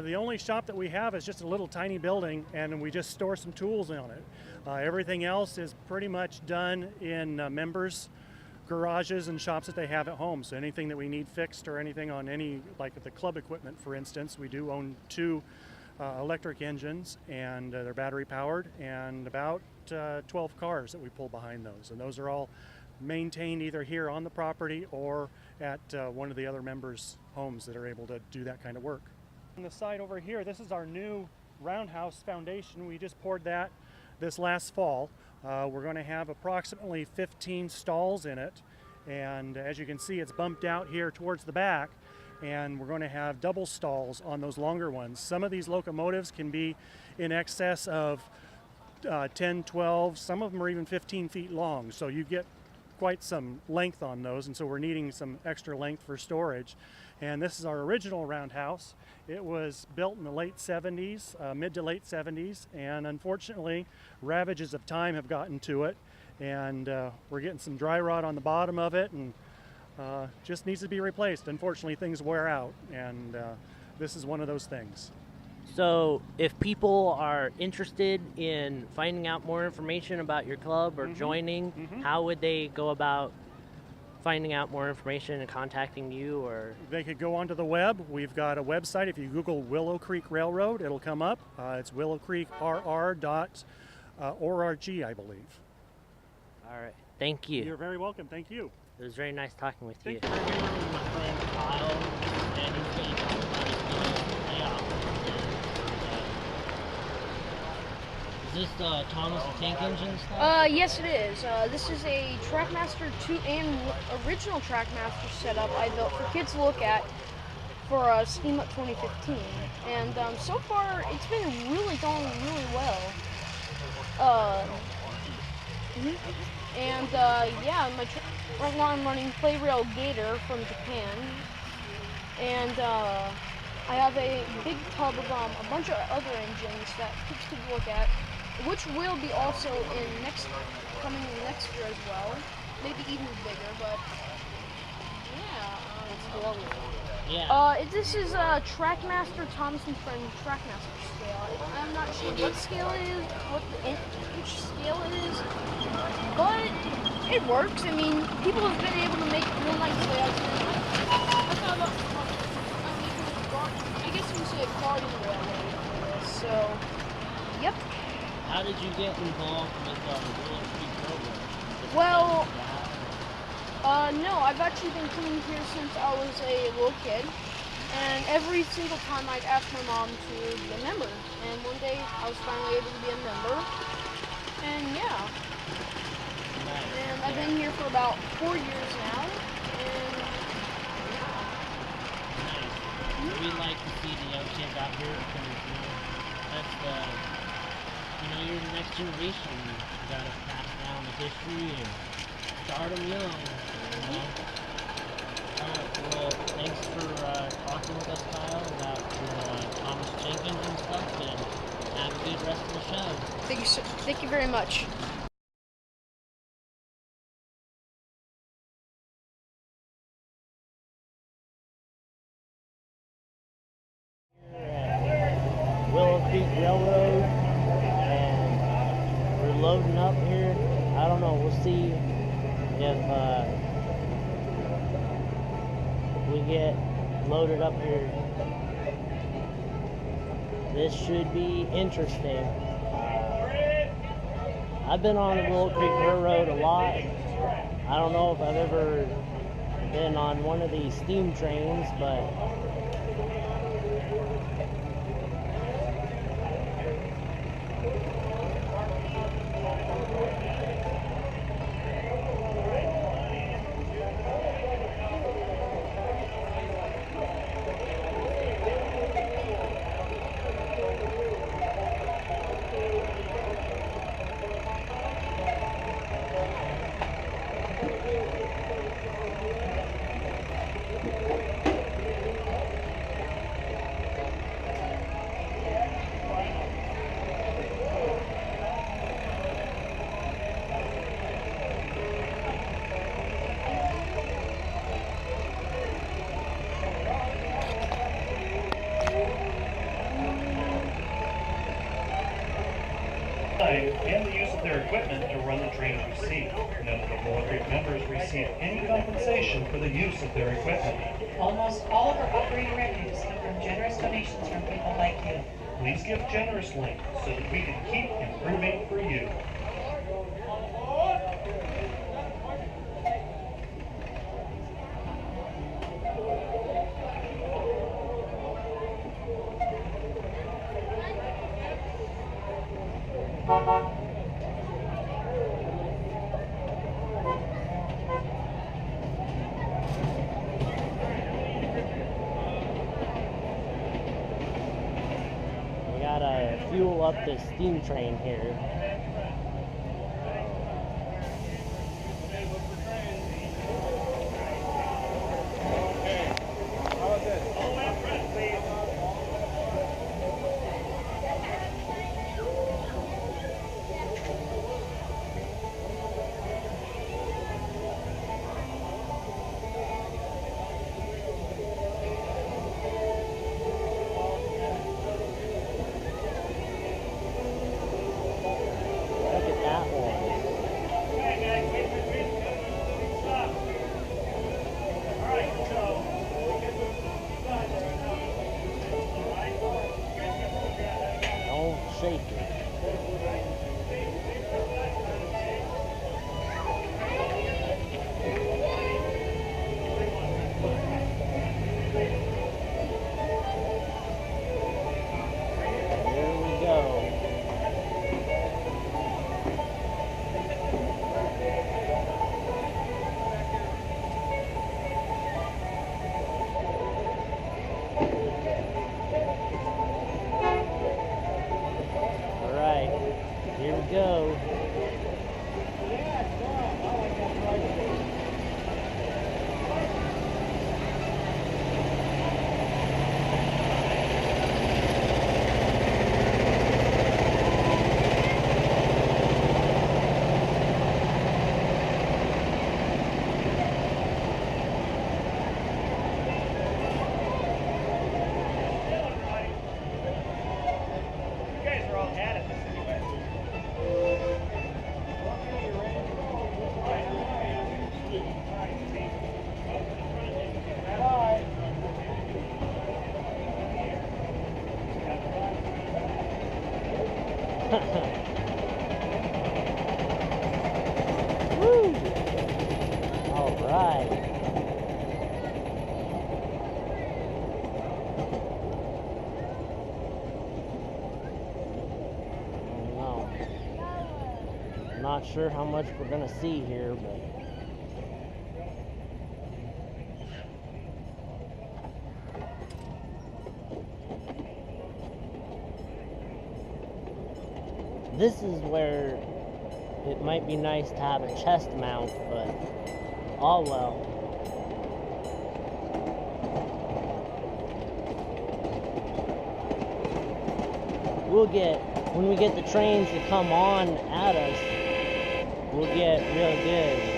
The only shop that we have is just a little tiny building, and we just store some tools on it. Everything else is pretty much done in members' garages and shops that they have at home. So anything that we need fixed, or anything on like the club equipment, for instance, we do own 2 electric engines, and they're battery powered, and about 12 cars that we pull behind those. And those are all maintained either here on the property or at one of the other members' homes that are able to do that kind of work. On the side over here, this is our new roundhouse foundation. We just poured that this last fall. We're going to have approximately 15 stalls in it, and as you can see, it's bumped out here towards the back, and we're going to have double stalls on those longer ones. Some of these locomotives can be in excess of 10, 12, some of them are even 15 feet long, so you get quite some length on those, and so we're needing some extra length for storage. And this is our original roundhouse. It was built in the late 70s, mid to late 70s, and unfortunately ravages of time have gotten to it, and we're getting some dry rot on the bottom of it, and just needs to be replaced. Unfortunately, things wear out, and this is one of those things. So if people are interested in finding out more information about your club or joining, how would they go about finding out more information and contacting you? Or they could go onto the web. We've got a website. If you Google Willow Creek Railroad, it'll come up. It's willowcreekrr.org, I believe. All right. Thank you. You're very welcome. Thank you. It was very nice talking with you. Thank you for being with my friend Kyle, and he's going to talk about his layout. Is this Thomas the Tank Engine stuff? Yes it is. This is a Trackmaster 2 and original Trackmaster setup I built for kids to look at for Steam Up 2015. And so far, it's been really going really well. Yeah, right now I'm running Playrail Gator from Japan. And I have a big tub of a bunch of other engines that kids could look at, which will be also coming next year as well. Maybe even bigger, but yeah. Yeah. This is Trackmaster Thomas and Friend Trackmaster scale. I'm not sure what scale it is, which scale it is, but it works. I mean, people have been able to make real nice layouts. I thought about, I guess you would say a guardian railway for this. So, yep. How did you get involved with the Willow Creek Railroad? Well, no, I've actually been coming here since I was a little kid, and every single time I'd ask my mom to be a member, and one day I was finally able to be a member, and yeah. Nice. And I've been here for about 4 years now, and nice. We like to see the young kids out here because that's you're the next generation. You gotta pass down the history and start them young. Well, thanks for talking with us, Kyle, about Thomas Jenkins and stuff, and have a good rest of the show. thank you very much. Willow Creek Railroad, and we're loading up here. I don't know, we'll see if we get loaded up here. This should be interesting. I've been on the Willow Creek Railroad a lot. I don't know if I've ever been on one of these steam trains, but and the use of their equipment to run the trains receive. None of the Willow Creek members receive any compensation for the use of their equipment. Almost all of our operating revenues come from generous donations from people like you. Please give generously so that we can keep improving for you. we gotta fuel up this steam train here. Right. Not sure how much we're gonna see here, but this is where it might be nice to have a chest mount, but oh well. When we get the trains to come on at us, we'll get real good.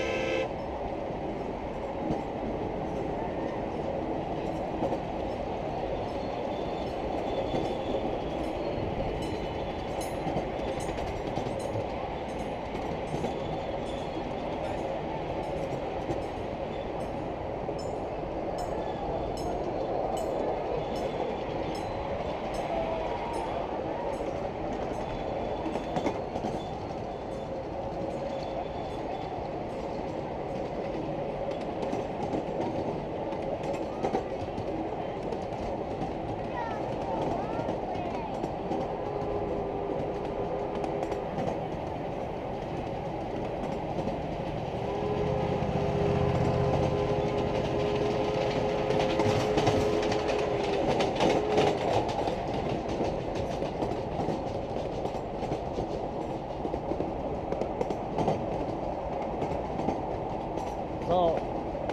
So,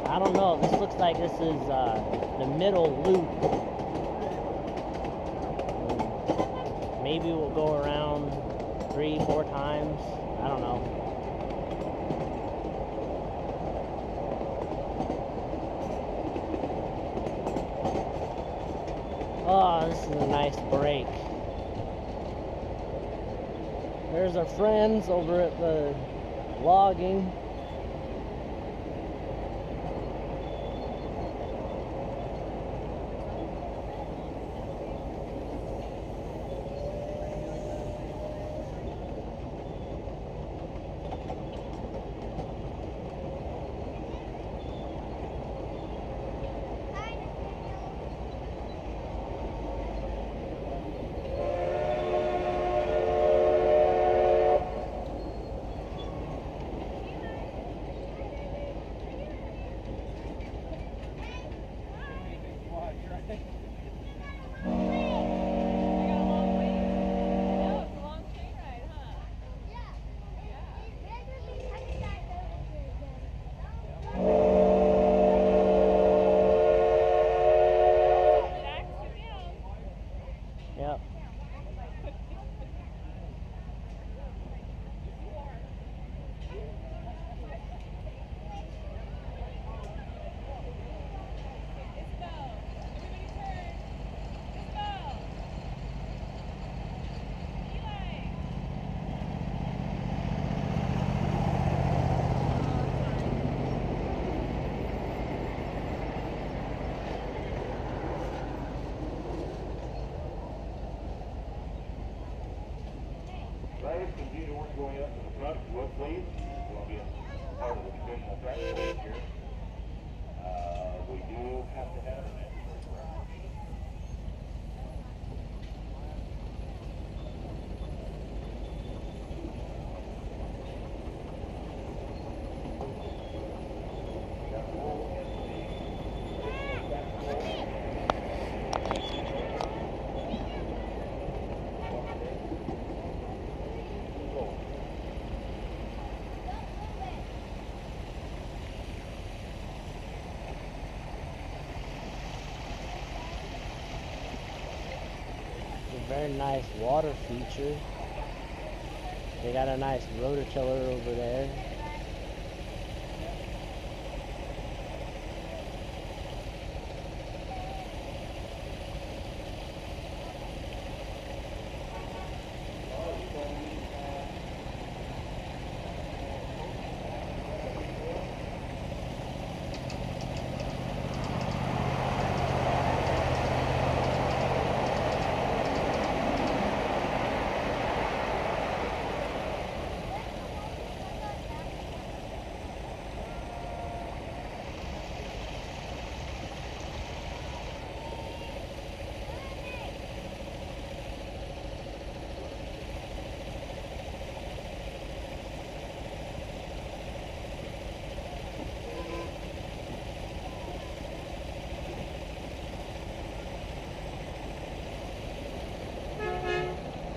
I don't know, this looks like this is the middle loop. Maybe we'll go around 3-4 times, I don't know. Oh, this is a nice break. There's our friends over at the logging. Yep. Drivers continue to work going up to the front, if you will, please. This will be a part of the traditional practice here. We do have to have an Very nice water feature. They got a nice rototiller over there.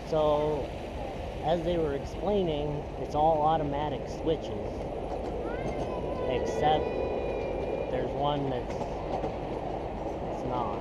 So, as they were explaining, it's all automatic switches, except there's one that's not.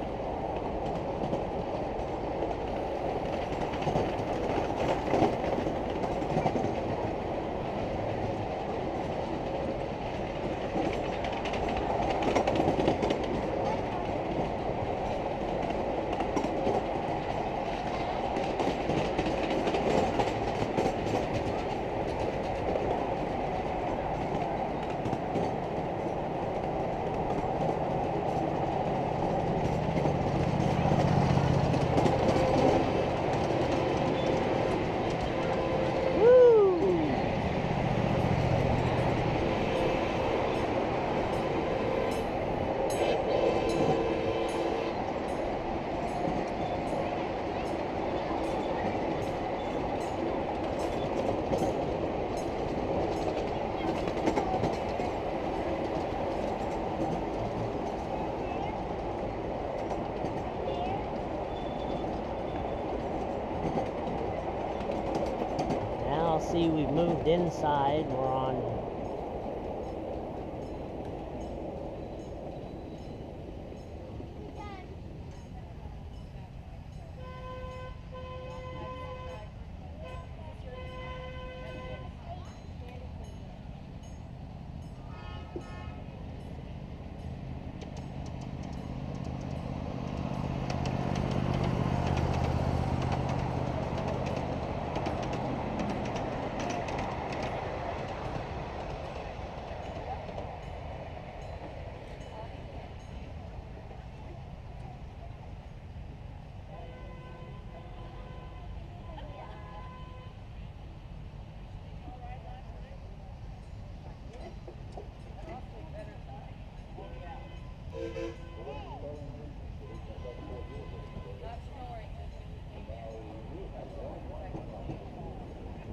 See, we've moved inside. We're on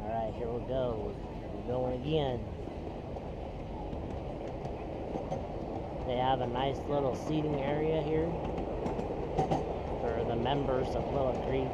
Alright, here we go. We're going again. They have a nice little seating area here for the members of Willow Creek.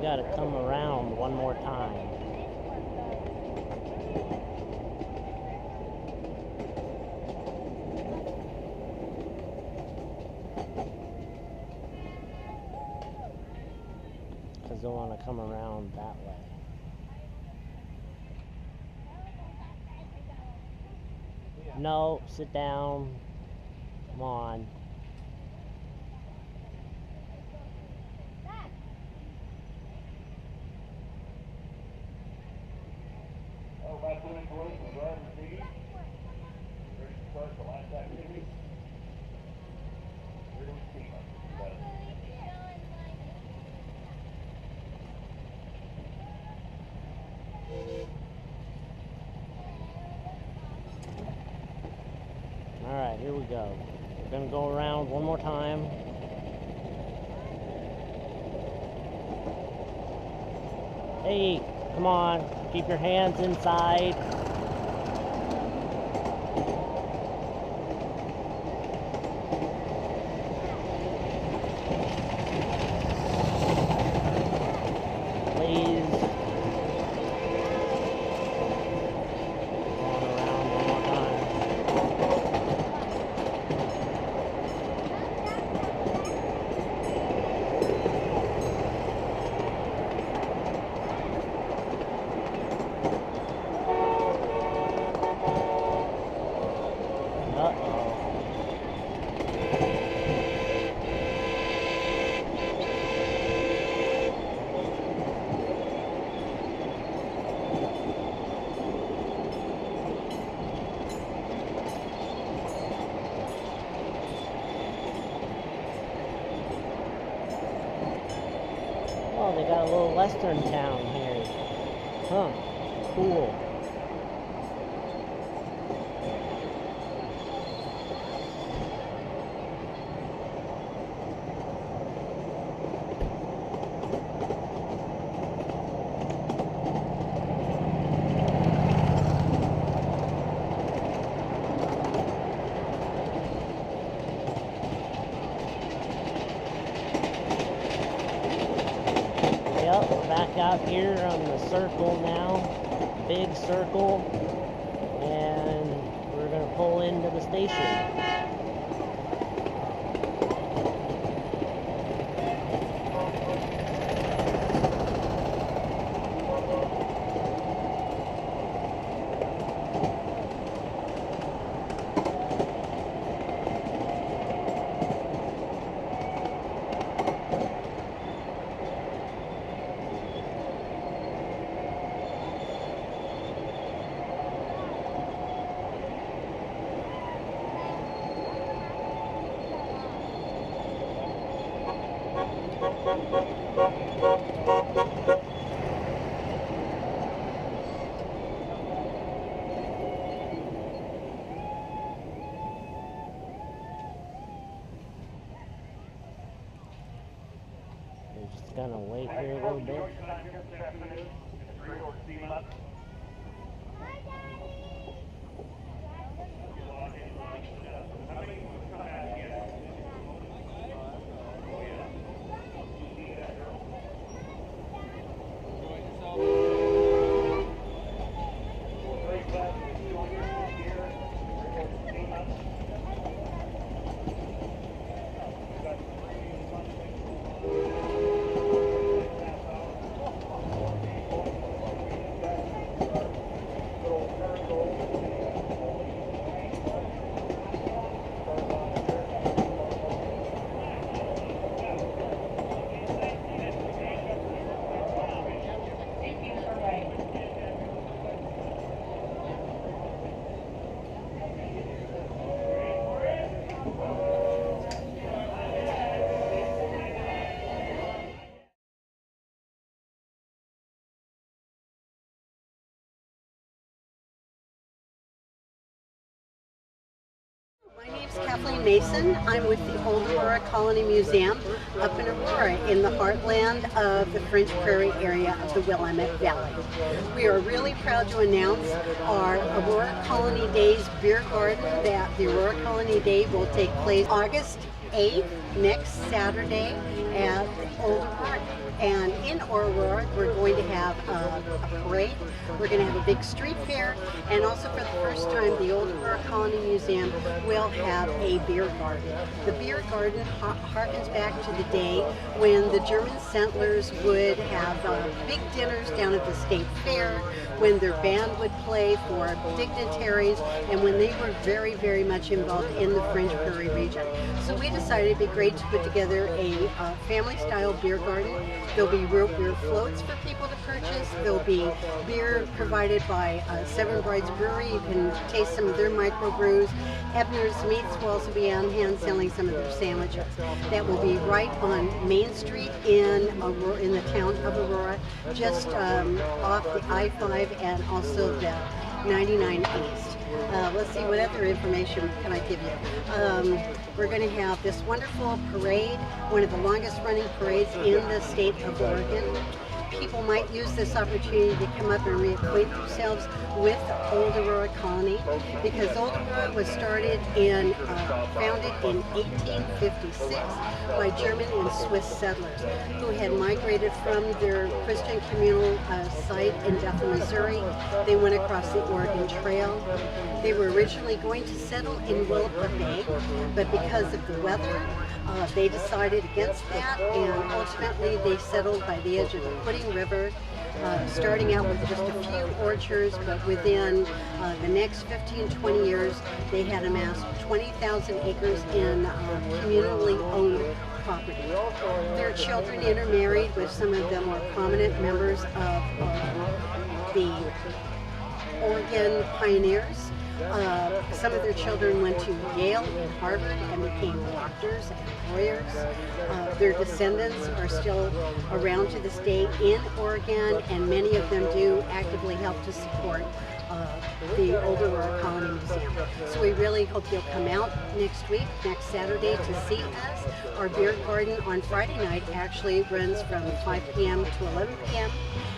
Got to come around one more time. Because they want to come around that way. No, sit down. Come on. Alright, here we go. We're going to go around one more time. Hey, come on. Keep your hands inside. Please. Going Oh, they got a little western town here. Huh. Cool. Yep, we're back out here on the circle now, big circle, and we're gonna pull into the station. We're just gonna wait here a little bit. My name's Kathleen Mason. I'm with the Old Aurora Colony Museum up in Aurora in the heartland of the French Prairie area of the Willamette Valley. We are really proud to announce our Aurora Colony Days beer garden that the Aurora Colony Day will take place August 8th, next Saturday at Old Aurora. And in Aurora, we're going to have a parade, we're going to have a big street fair, and also for the first time, the Old Aurora Colony Museum will have a beer garden. The beer garden harkens back to the day when the German settlers would have big dinners down at the state fair, when their band would play for dignitaries, and when they were very, very much involved in the French Prairie region. So we decided it'd be great to put together a family-style beer garden. There'll be root beer floats for people to purchase. There'll be beer provided by Seven Brides Brewery. You can taste some of their microbrews. Ebner's Meats will also be on hand selling some of their sandwiches. That will be right on Main Street in Aurora, in the town of Aurora, just off the I-5 and also the 99 East. Let's see, what other information can I give you? We're going to have this wonderful parade, one of the longest running parades in the state of Oregon. People might use this opportunity to come up and reacquaint themselves with Old Aurora Colony, because Old Aurora was started in, founded in 1856 by German and Swiss settlers who had migrated from their Christian communal site in Bethel, Missouri. They went across the Oregon Trail. They were originally going to settle in Willapa Bay, but because of the weather, they decided against that, and ultimately they settled by the edge of the Pudding River, starting out with just a few orchards, but within the next 15-20 years, they had amassed 20,000 acres in communally owned property. Their children intermarried with some of the more prominent members of the Oregon pioneers. Some of their children went to Yale and Harvard and became doctors and lawyers. Their descendants are still around to this day in Oregon, and many of them do actively help to support the Old Aurora Colony Museum. So we really hope you'll come out next week, next Saturday, to see us. Our beer garden on Friday night actually runs from 5 p.m. to 11 p.m.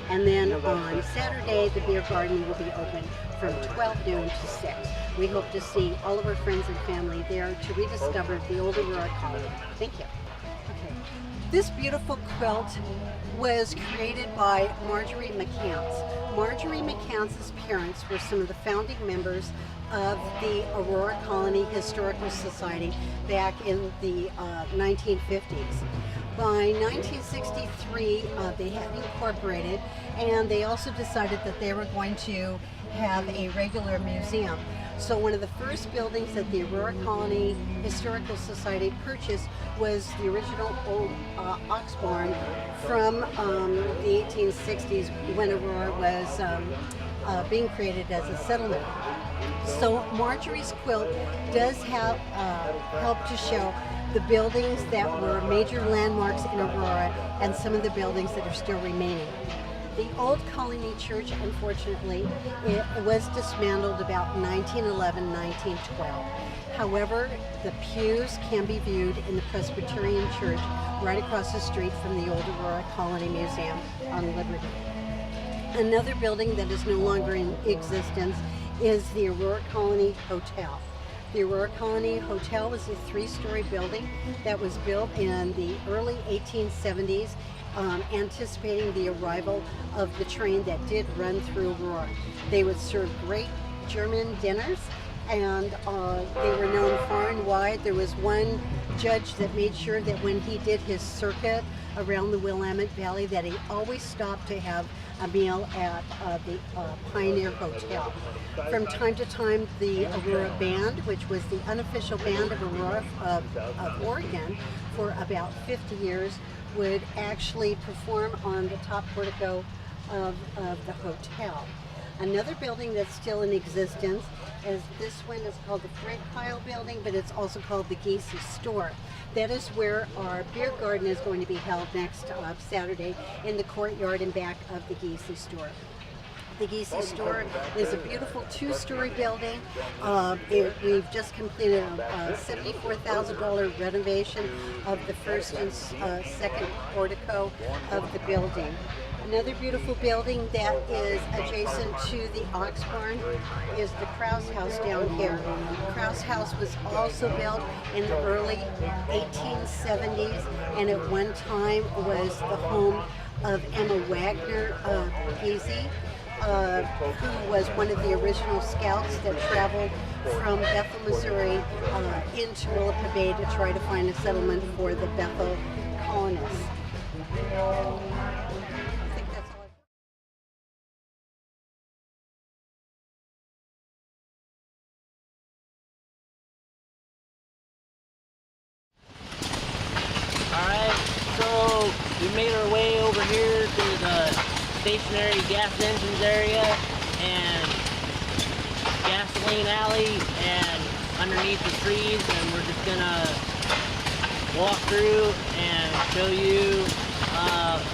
And then on Saturday, the beer garden will be open from 12 noon to 6. We hope to see all of our friends and family there to rediscover the Old Aurora Colony. Thank you. Okay. This beautiful quilt was created by Marjorie McCants. Marjorie McCants' parents were some of the founding members of the Aurora Colony Historical Society back in the 1950s. By 1963, they had incorporated, and they also decided that they were going to have a regular museum. So one of the first buildings that the Aurora Colony Historical Society purchased was the original old ox barn from the 1860s when Aurora was being created as a settlement. So Marjorie's quilt does have help to show the buildings that were major landmarks in Aurora and some of the buildings that are still remaining. The old Colony Church, unfortunately, it was dismantled about 1911, 1912. However, the pews can be viewed in the Presbyterian Church right across the street from the Old Aurora Colony Museum on Liberty. Another building that is no longer in existence is the Aurora Colony Hotel. The Aurora Colony Hotel was a 3-story building that was built in the early 1870s, anticipating the arrival of the train that did run through Aurora. They would serve great German dinners, and they were known far and wide. There was one judge that made sure that when he did his circuit around the Willamette Valley that he always stopped to have a meal at the Pioneer Hotel. From time to time, the Aurora Band, which was the unofficial band of Aurora of Oregon for about 50 years, would actually perform on the top portico of the hotel. Another building that's still in existence is this one is called the Frank Pyle Building, but it's also called the Geesey Store. That is where our beer garden is going to be held next Saturday in the courtyard and back of the Geesey Store. The Geesey Store is a beautiful 2-story building. We've just completed a $74,000 renovation of the first and second portico of the building. Another beautiful building that is adjacent to the Ox Barn is the Krause House down here. The Krause House was also built in the early 1870s, and at one time was the home of Emma Wagner Giese, who was one of the original scouts that traveled from Bethel, Missouri into Willapa Bay to try to find a settlement for the Bethel colonists. Alright, so we made our way over here to the stationary gas engines area and gasoline alley and underneath the trees, and we're just gonna walk through and show you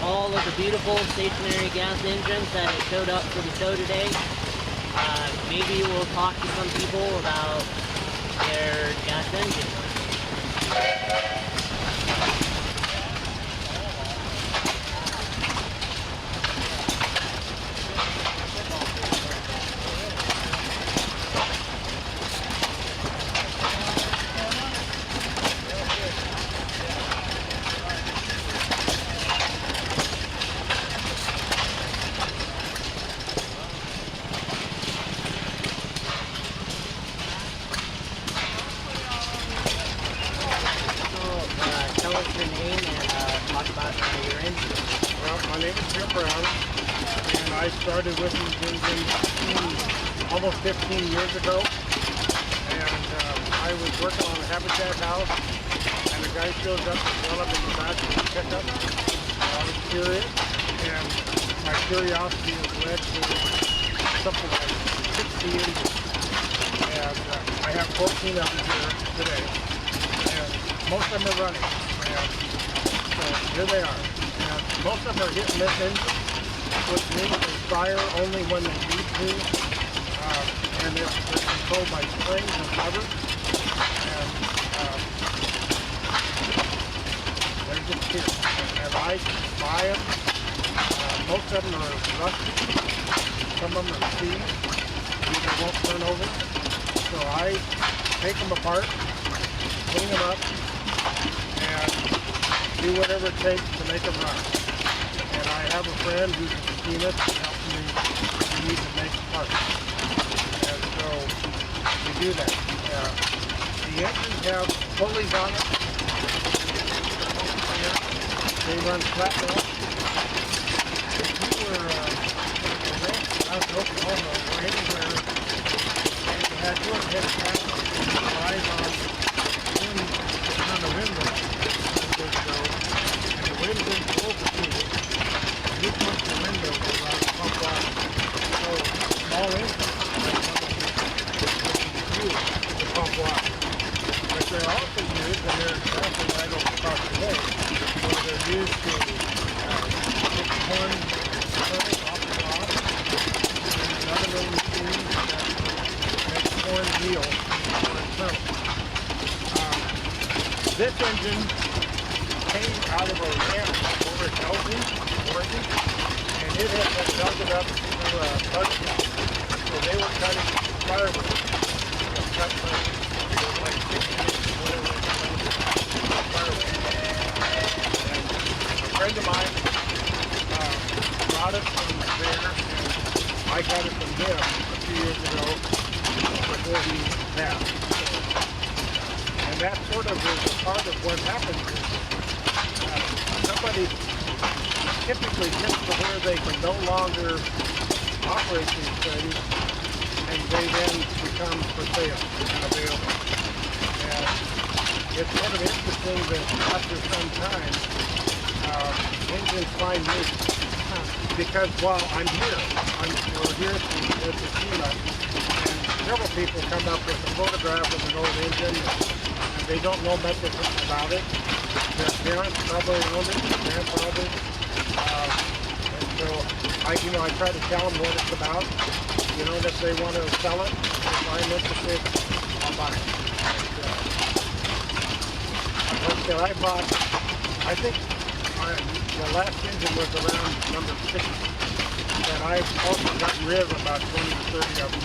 all of the beautiful stationary gas engines that showed up for the show today. Maybe we'll talk to some people about their gas engines. Tell us your name and talk about your engine. Well, my name is Jim Brown, and I started with these engines almost 15 years ago. And I was working on a habitat house, and a guy shows up to fill up in the back of the pickup. I was curious, and my curiosity has led to something like 60 engines. and I have 14 of them here today, and most of them are running, and so here they are. And most of them are hitting this engine, which means they fire only when they need to, and they're controlled by springs and levers, and they're just here. And I buy them. Most of them are rusty, some of them are seized, they won't turn over. So I take them apart, clean them up, and do whatever it takes to make them run. And I have a friend who's a machinist who helps me if we need to make parts. And so we do that. The engines have pulleys on it. They run flat now. If you were out in Oklahoma or anywhere, and you had your head flat and eyes on the window, and the wind didn't blow between you, and you punch the window and pump water. So small engines, used to pump water. But they're also used, and they're examples I don't across the way, where they're used to pick corn kernels off the cob, and another little machine that makes corn meal for itself. This engine came out of a ranch over in Elgin, Oregon, and it had been melted up to a bug shop. So they were cutting firewood, cut like 60 inches, whatever it was, firewood. And a friend of mine brought it from there, and I got it from him a few years ago before he passed. And that sort of is a part of what happens is somebody typically gets to where they can no longer operate these things, and they then become for sale and available. And it's sort of interesting that after some time, engines find me. Because while I'm here, we're here at the SEMA, and several people come up with a photograph of an old engine, and they don't know much about it. Their parents probably owned it, their grandfather. And so I try to tell them what it's about. You know, and if they want to sell it, if I'm interested, I'll buy it. Like I said, I bought, I think the last engine was around number 60. And I've also gotten rid of about 20 to 30 of them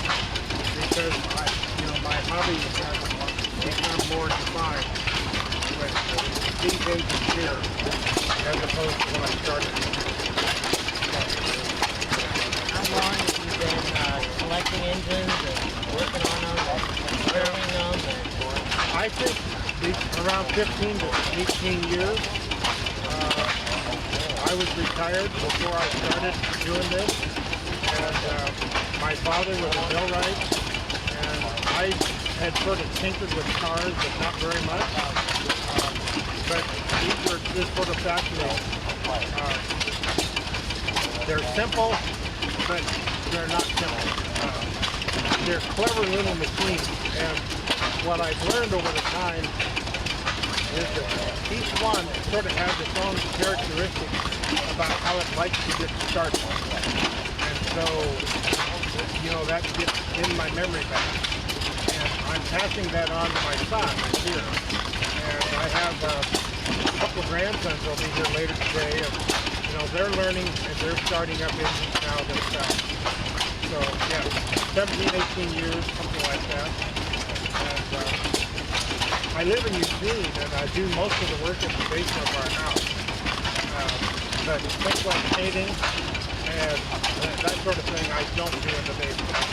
because my hobby has become more defined with these engines here as opposed to when I started. How long have you been collecting engines and working on them and serving them? I think around 15 to 18 years. I was retired before I started doing this, and my father was a millwright, and I had sort of tinkered with cars, but not very much. But these are just sort of factories. They're simple, but they're not simple. They're clever little machines, and what I've learned over the time is that each one sort of has its own characteristics about how it likes to get started. And so, that gets in my memory bank. And I'm passing that on to my son here. And I have a couple of grandsons will be here later today. And, they're learning and they're starting up engines now themselves. So, yeah, 17, 18 years, something like that. And, I live in Eugene, and I do most of the work in the basement of our house. But things like painting and that sort of thing I don't do in the basement. I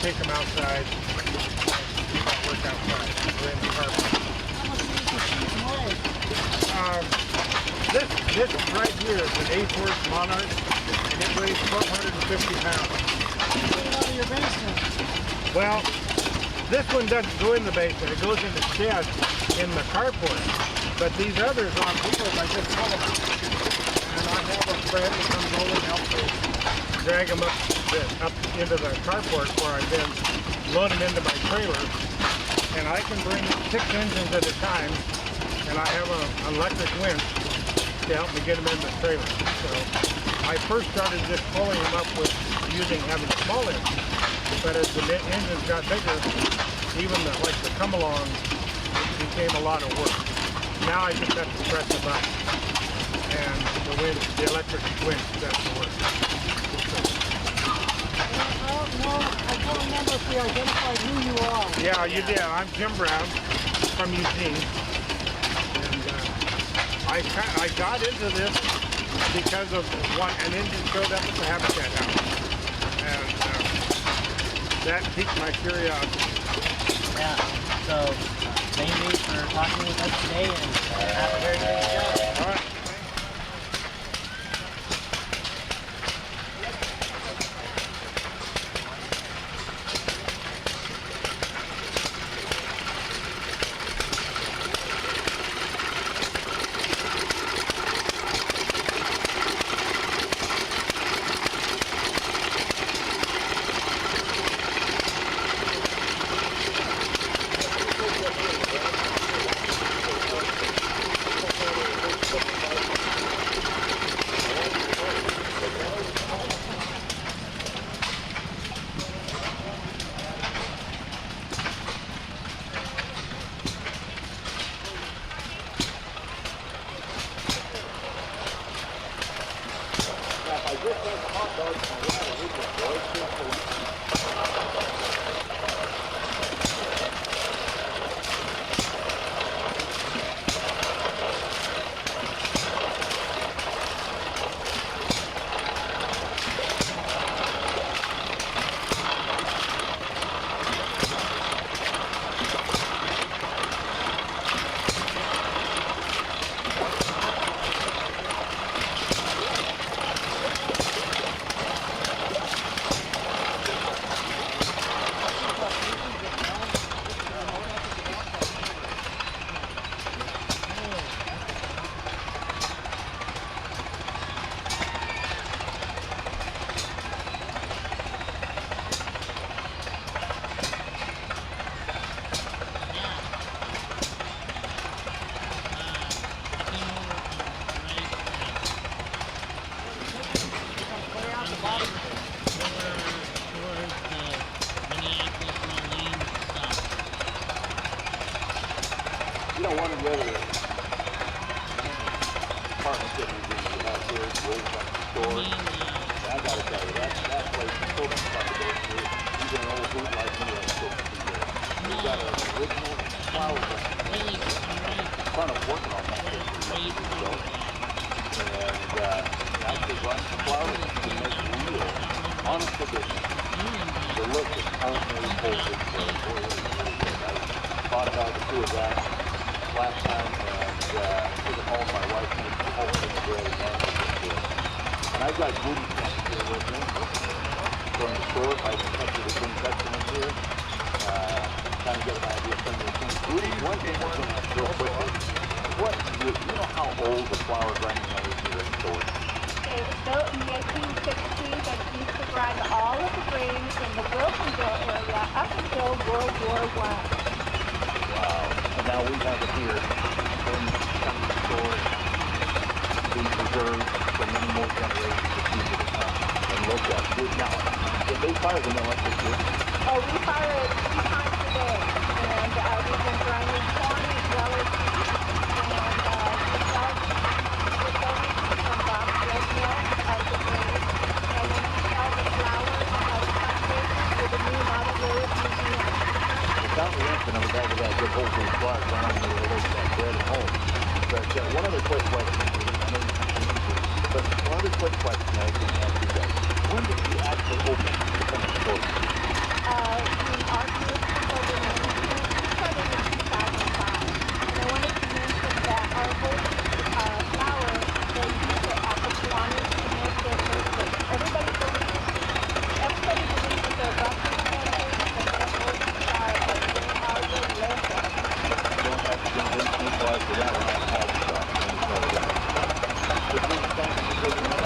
take them outside and do that work outside or in the carpet. This right here is an 8-horse Monarch, and it weighs 1,250 pounds. Get it out of your basement. Well, this one doesn't go in the basement. It goes in the shed in the carport. But these others on wheels, I just pull them out. And I have a friend who comes over and helps me drag them up into the carport where I then load them into my trailer, and I can bring 6 engines at a time, and I have an electric winch to help me get them in the trailer. So I first started just pulling them up with having small engines, but as the engines got bigger, even like the come-along became a lot of work. Now I just have to press a button, and the electric winch does the work. I don't remember if we identified who you are. Yeah, you did. I'm Jim Brown from Eugene, and I got into this because of an engine showed up at the Habitat House, and that piqued my curiosity. Yeah. So thank you for talking with us today, and have a very great show. All right. One of the other partnerships we have here is Rose Store. I gotta tell you, that place is so much fun to go to. Even an old boot like me, I'm still to be there. We've got an original flower brand. Fun of working on that place for years ago. And actually running the flowers to make real, honest to goodness, the look of homemade folded. I thought about the two of that last time, and took it home. My wife made the whole thing bread and I've got booty pants here with me from the store. I can cut you the green section in here. Kind of get an idea of some of the things. Booty, one thing I want to ask real quickly. You know how old the flower grinding mill is here in the store? It was built in the 1860s and it used to grind all of the grains in the Wilsonville area up until World War I. Wow. And now we have it here in the store, being preserved for many more generations of people to come and look at it. Now, if they fire the mill up this year? Oh, we fire it 2 times a day. And we've been grinding corn as well as wheat. And we sell from Bob's Red Mill as the grain. And then we sell the flowers as country to the new Model Village Museum. Without the instant, I'm glad we got a good whole food flour, so I don't need to relate that bread at home. But one other quick question, but one other quick question I can ask you guys. When did you actually open the finished store? Our group started in 2005. And I wanted to mention that our whole flour, they use it at the Kiwanis to make their bracelets. Everybody believes that they're Russian pancakes, but they're whole flour, but they are delicious. You don't have to convince me twice for that one. I have to stop. So please thank you for taking that.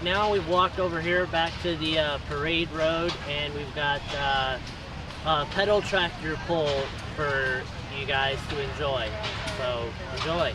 now we've walked over here back to the parade road, and we've got pedal tractor pull for you guys to enjoy. So enjoy.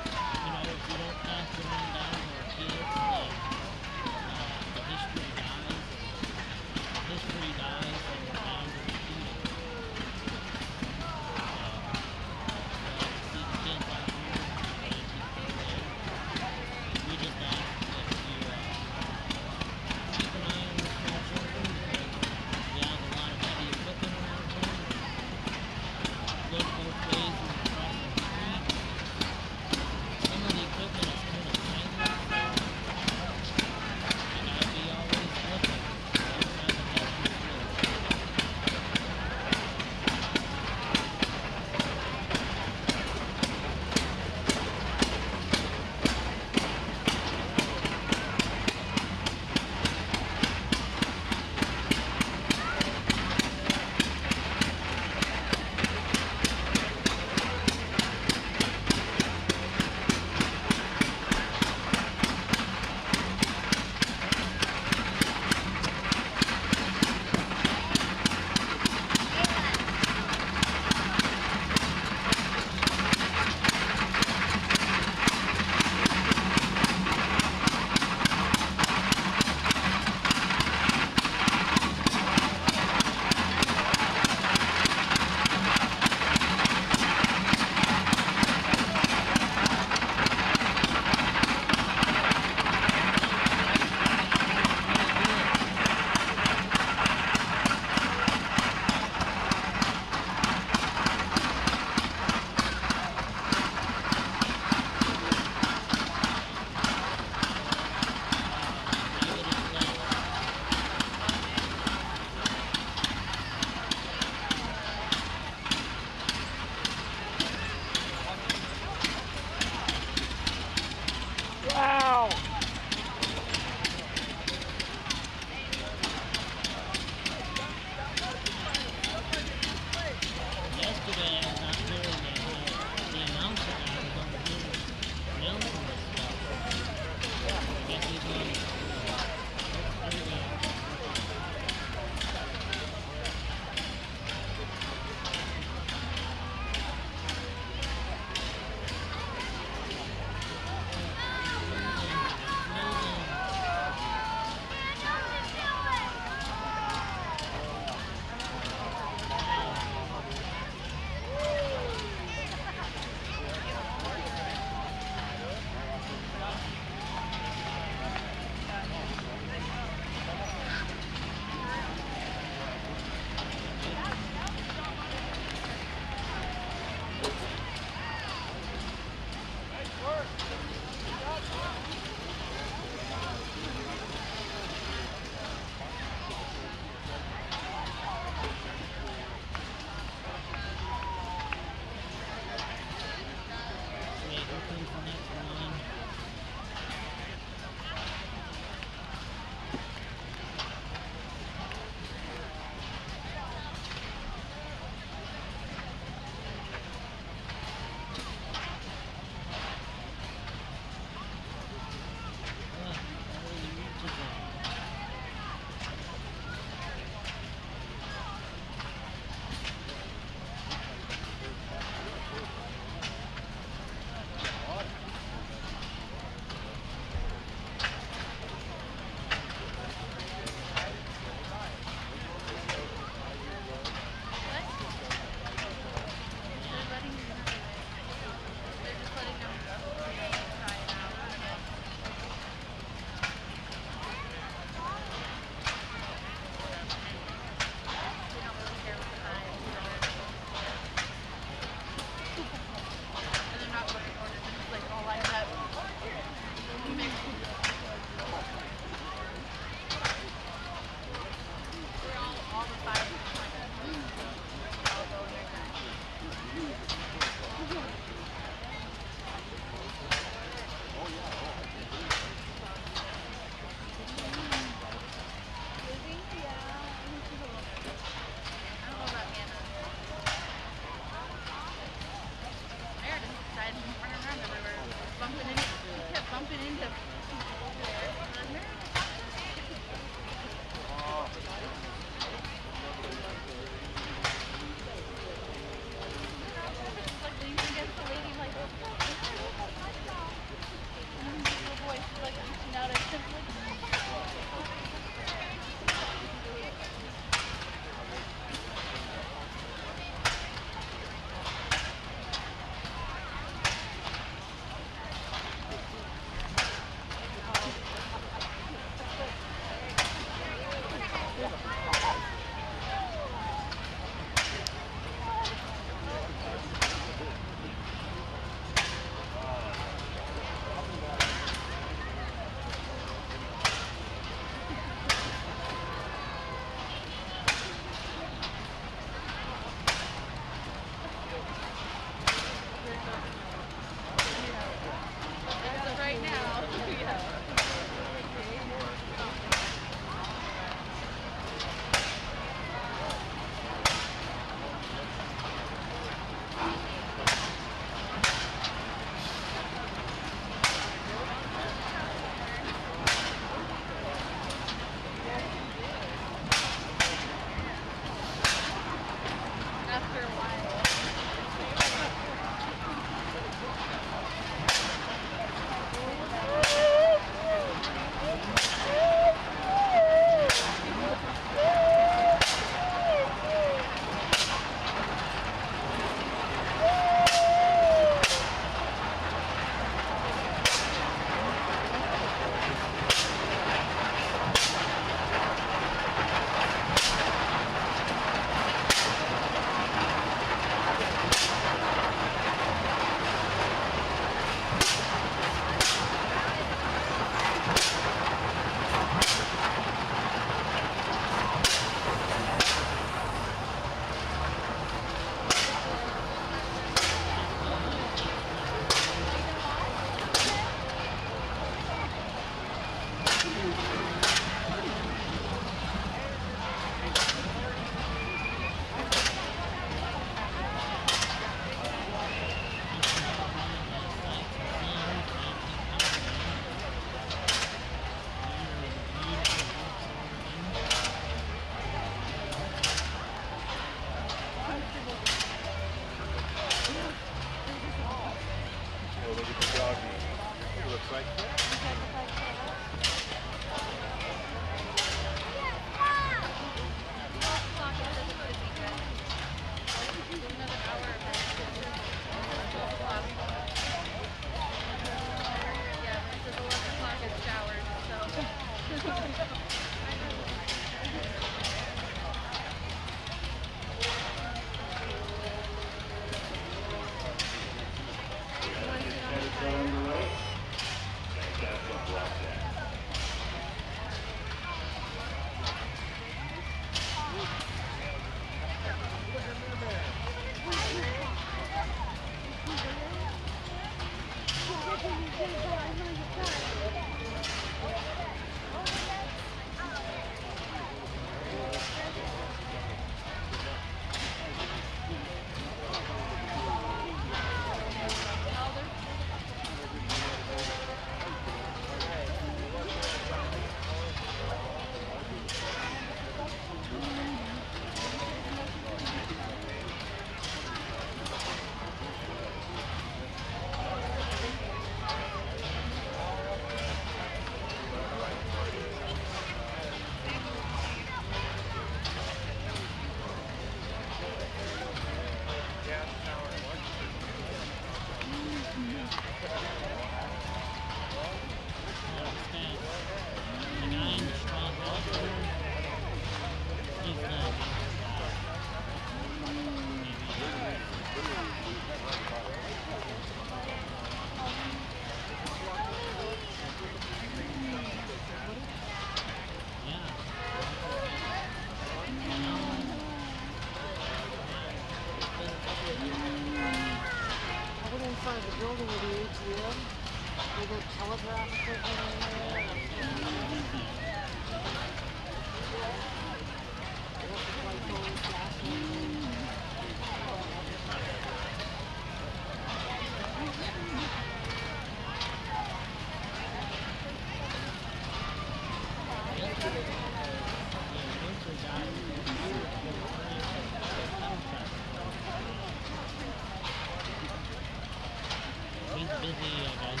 He's busy, I guess.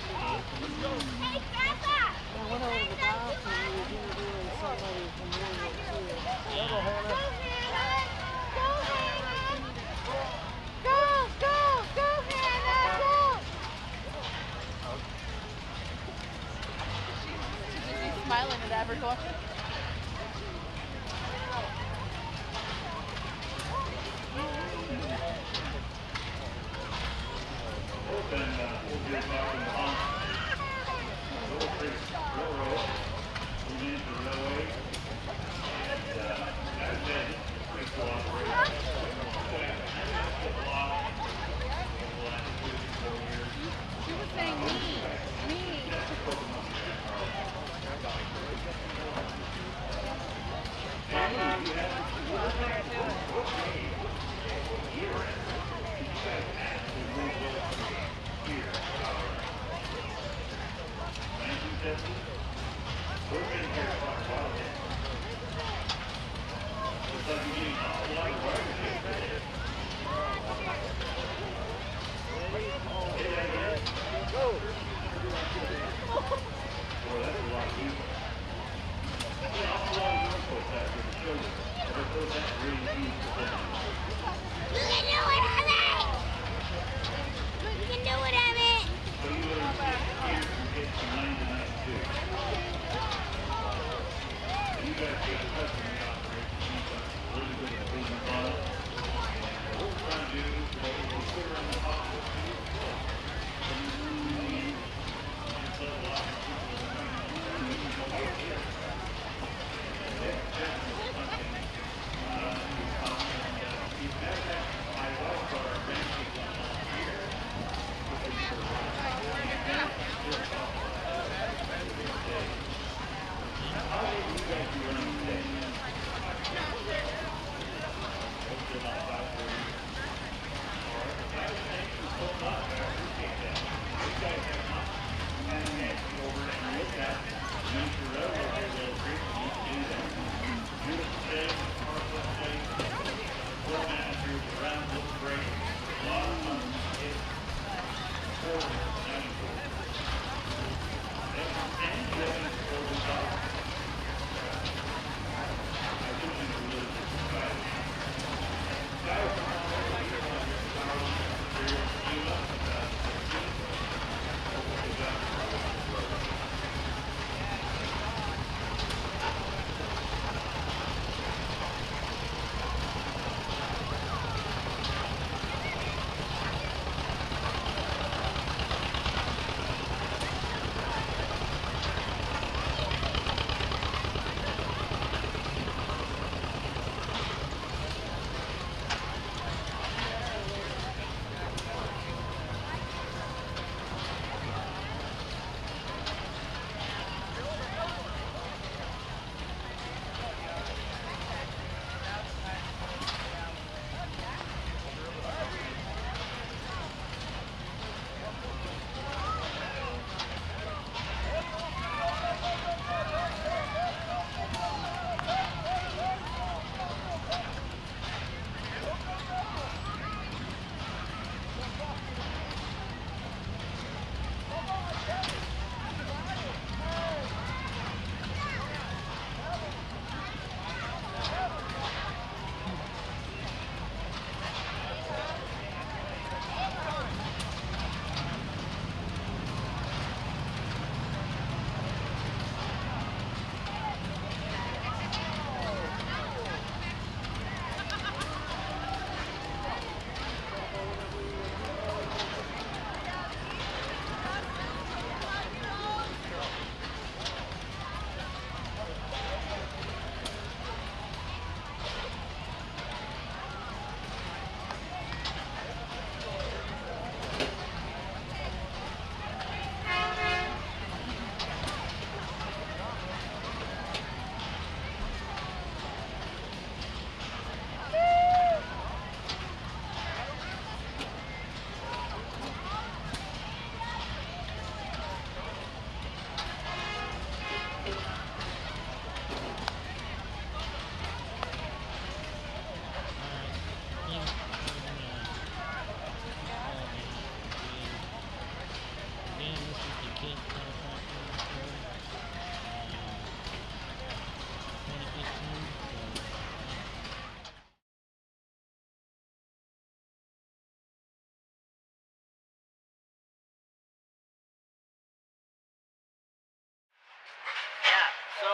Hey, Grandpa! I went over to the bathroom and was interviewing somebody from World War II. Go, Hannah! Go, Hannah! Go, go, go, Hannah! Go! She's smiling at Abercrombie. She was saying me.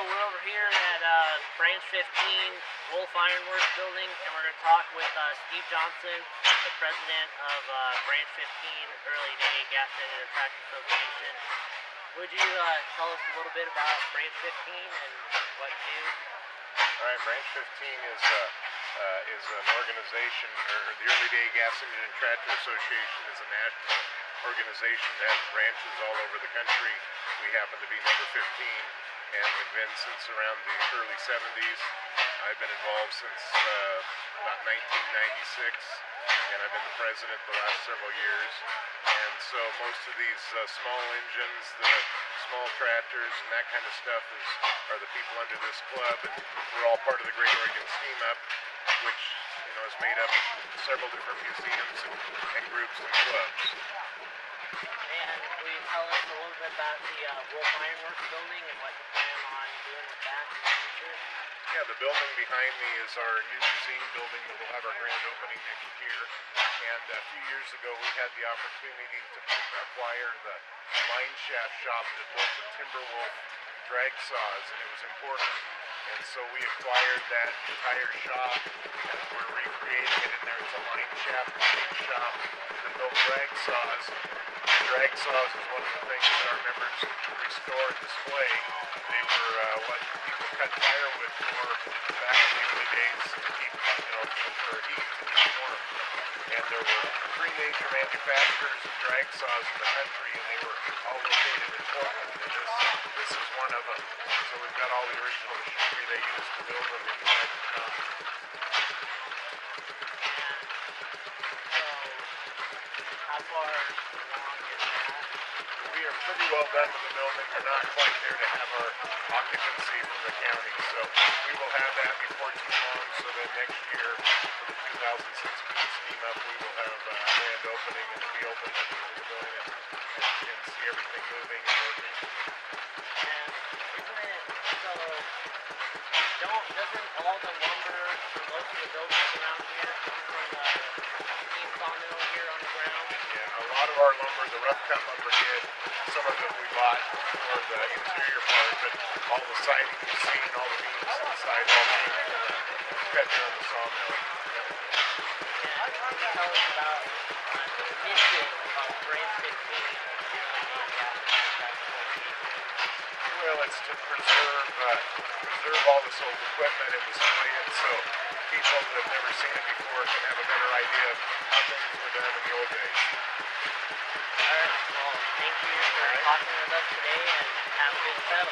we're over here at Branch 15 Wolf Ironworks building, and we're going to talk with Steve Johnson, the president of Branch 15 Early Day Gas Engine and Tractor Association. Would you tell us a little bit about Branch 15 and what you do? All right, Branch 15 is an organization, or the Early Day Gas Engine and Tractor Association is a national organization that has branches all over the country. We happen to be number 15 and have been since around the early 70s. I've been involved since about 1996, and I've been the president the last several years. And so most of these small engines, the small tractors and that kind of stuff are the people under this club, and we're all part of the Great Oregon Steam Up, which is made up of several different museums and groups and clubs. And will you tell us a little bit about the Wolf Ironworks building and what you plan on doing with that in the future? Yeah, the building behind me is our new museum building that will have our grand opening next year. And a few years ago we had the opportunity to acquire the line shaft shop that built the Timberwolf drag saws, and it was important. And so we acquired that entire shop, and we're recreating it in there. It's a line shaft machine shop that built drag saws. Drag saws is one of the things that our members restore and display. They were what people cut firewood for back in the early days to keep, for heat, to keep warm. And there were 3 major manufacturers of drag saws in the country, and they were all located in Portland, and this is one of them. So we've got all the original machinery they used to build them inside the shop. How far along is that? We are pretty well done with the building. We're not quite there to have our occupancy from the county, so we will have that before too long, so that next year for the 2016 Steam Up we will have a grand opening and be open for people to go in and see everything moving and working. And doesn't all the lumber for most of the buildings around here come from the steam sawmill here on the ground? Yeah, a lot of our lumber, the rough cut lumber did. Some of it we bought for the interior part, but all the siding you see and all the beams inside all came from the cut here on the sawmill. Yep. And can you tell us about the mission of Branch 15? Well, it's to preserve all this old equipment and display it so people that have never seen it before can have a better idea of how things were done in the old days. Alright, well, thank you for talking with us today, and have a good show.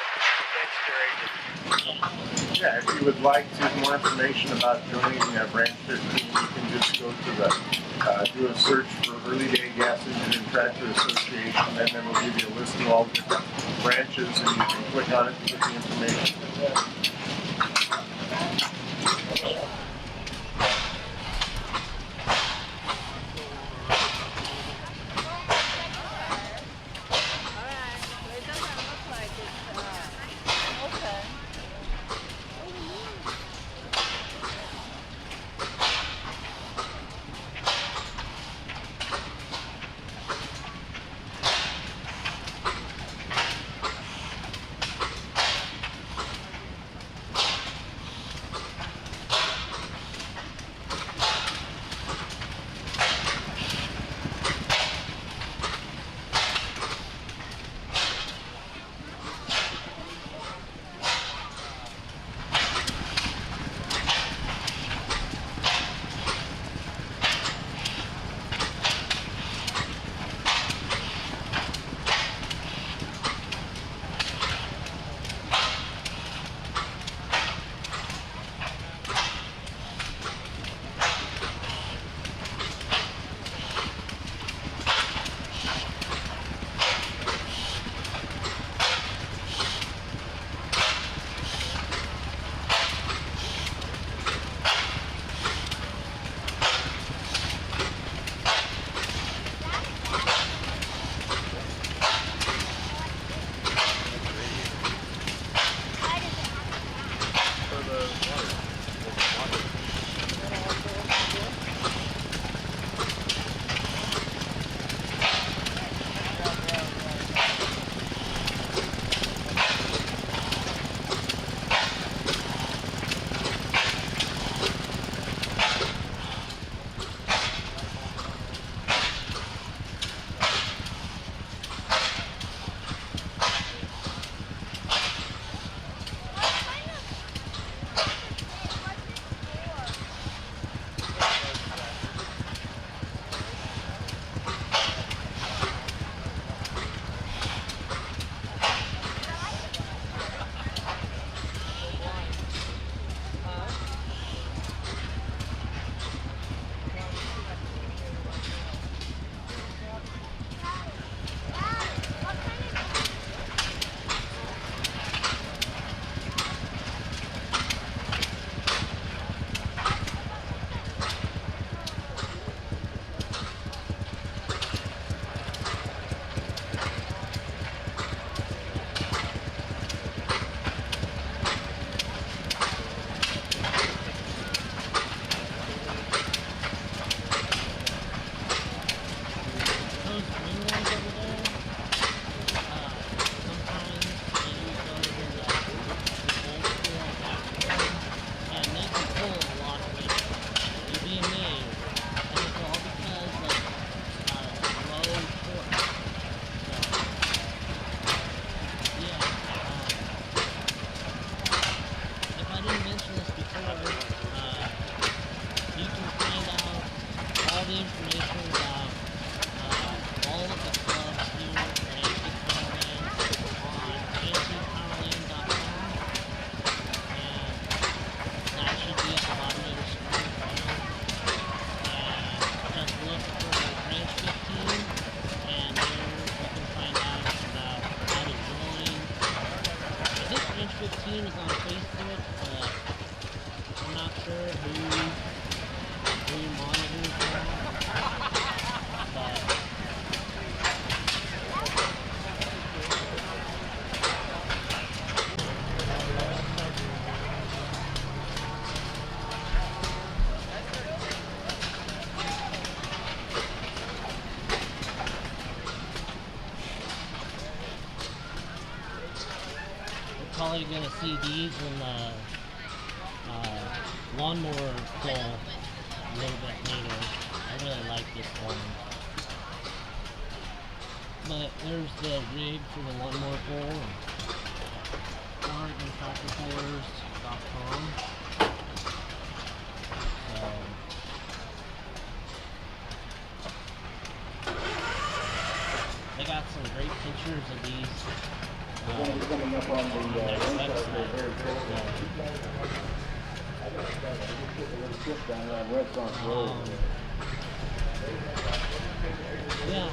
Thanks, Keri. Yeah, if you would like more information about joining Branch 15, you can just go to do a search for Early Day Gas Engine and Tractor Association, and then we'll give you a list of all the different branches, and you can click on it and put the information in there. who monitors that. But we're probably gonna see these in the lawnmower pull a little bit later. I really like this one. But there's the rig for the lawnmower pull. OregonTractorPullers.com. So they got some great pictures of these Coming up on the their website. Yeah.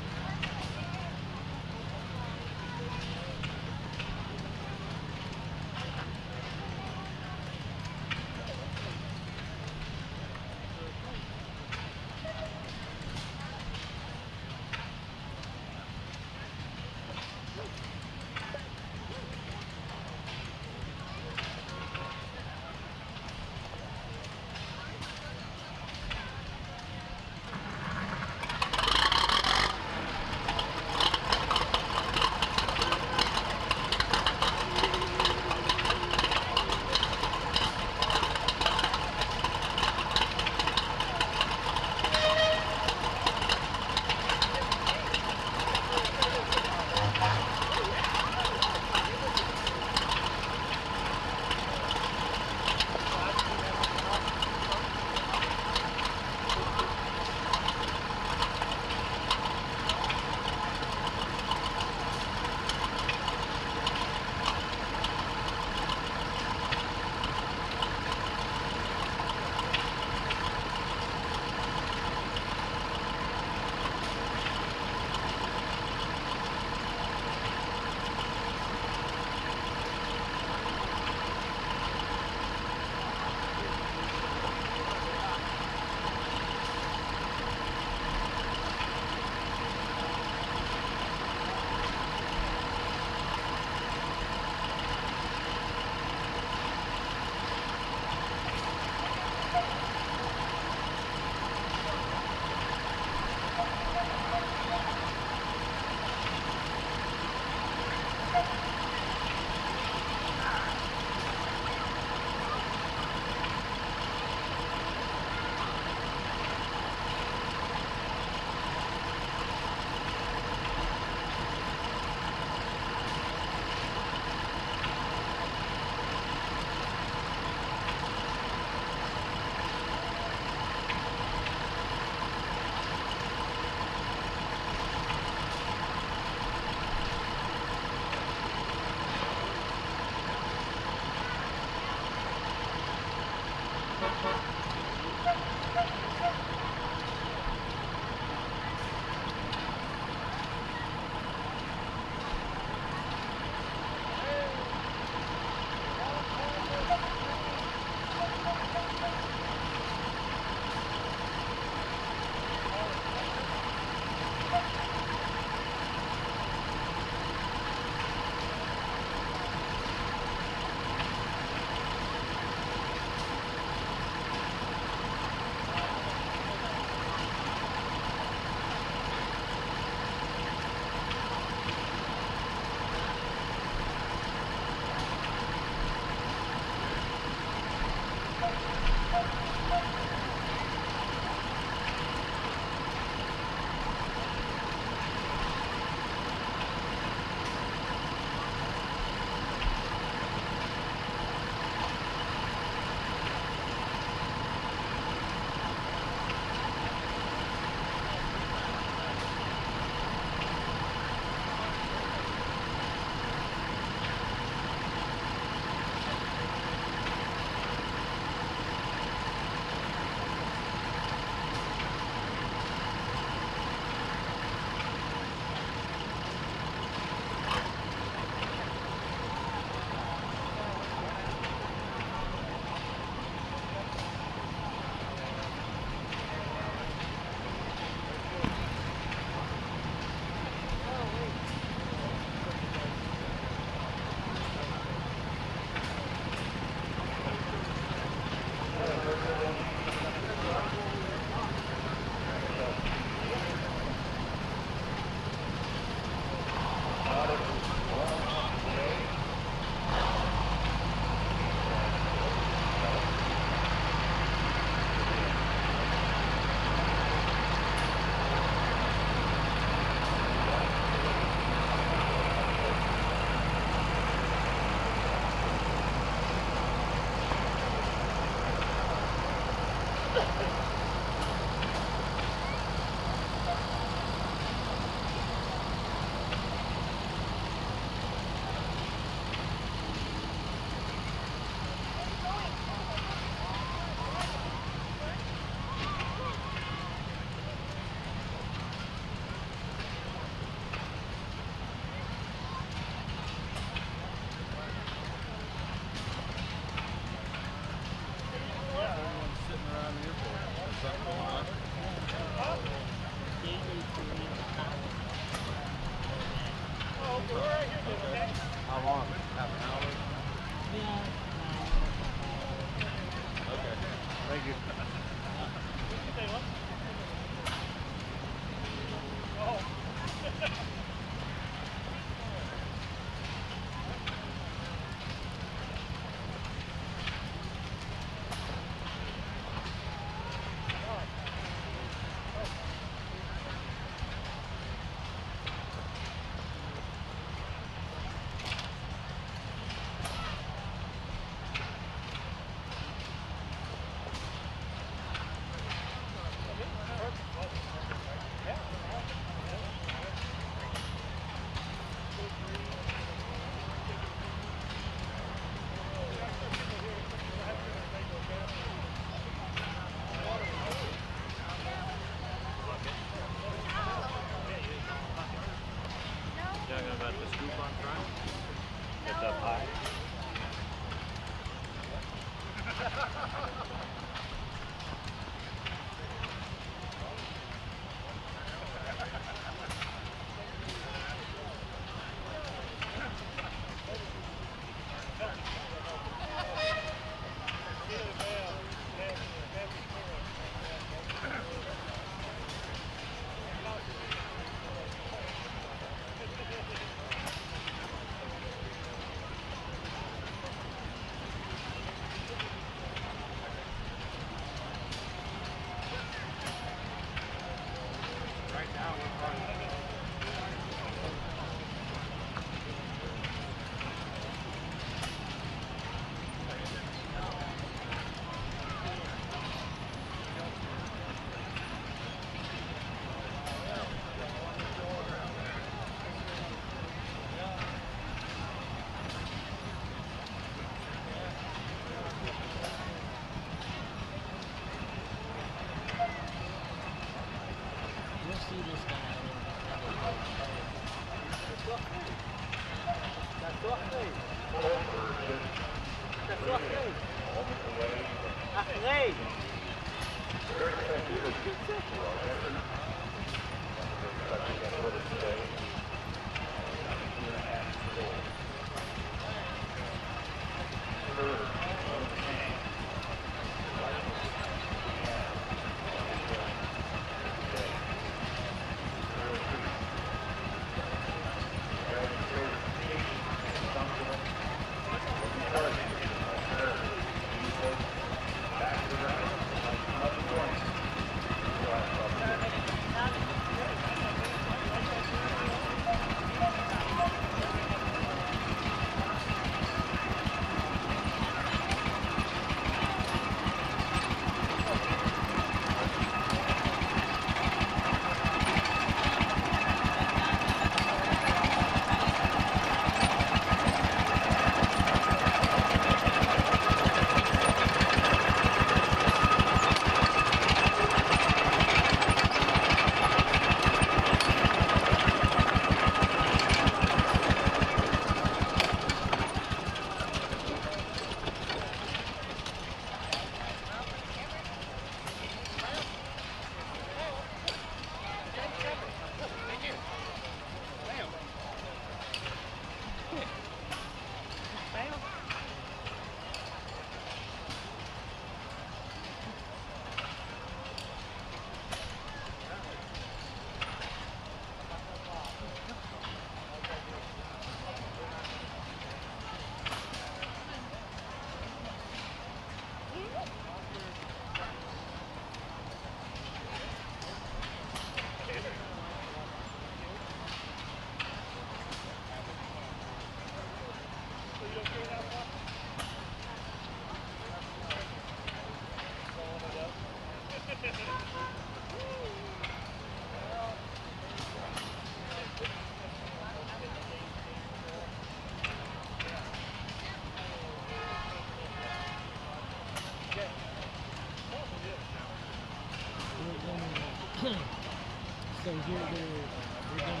So here we're gonna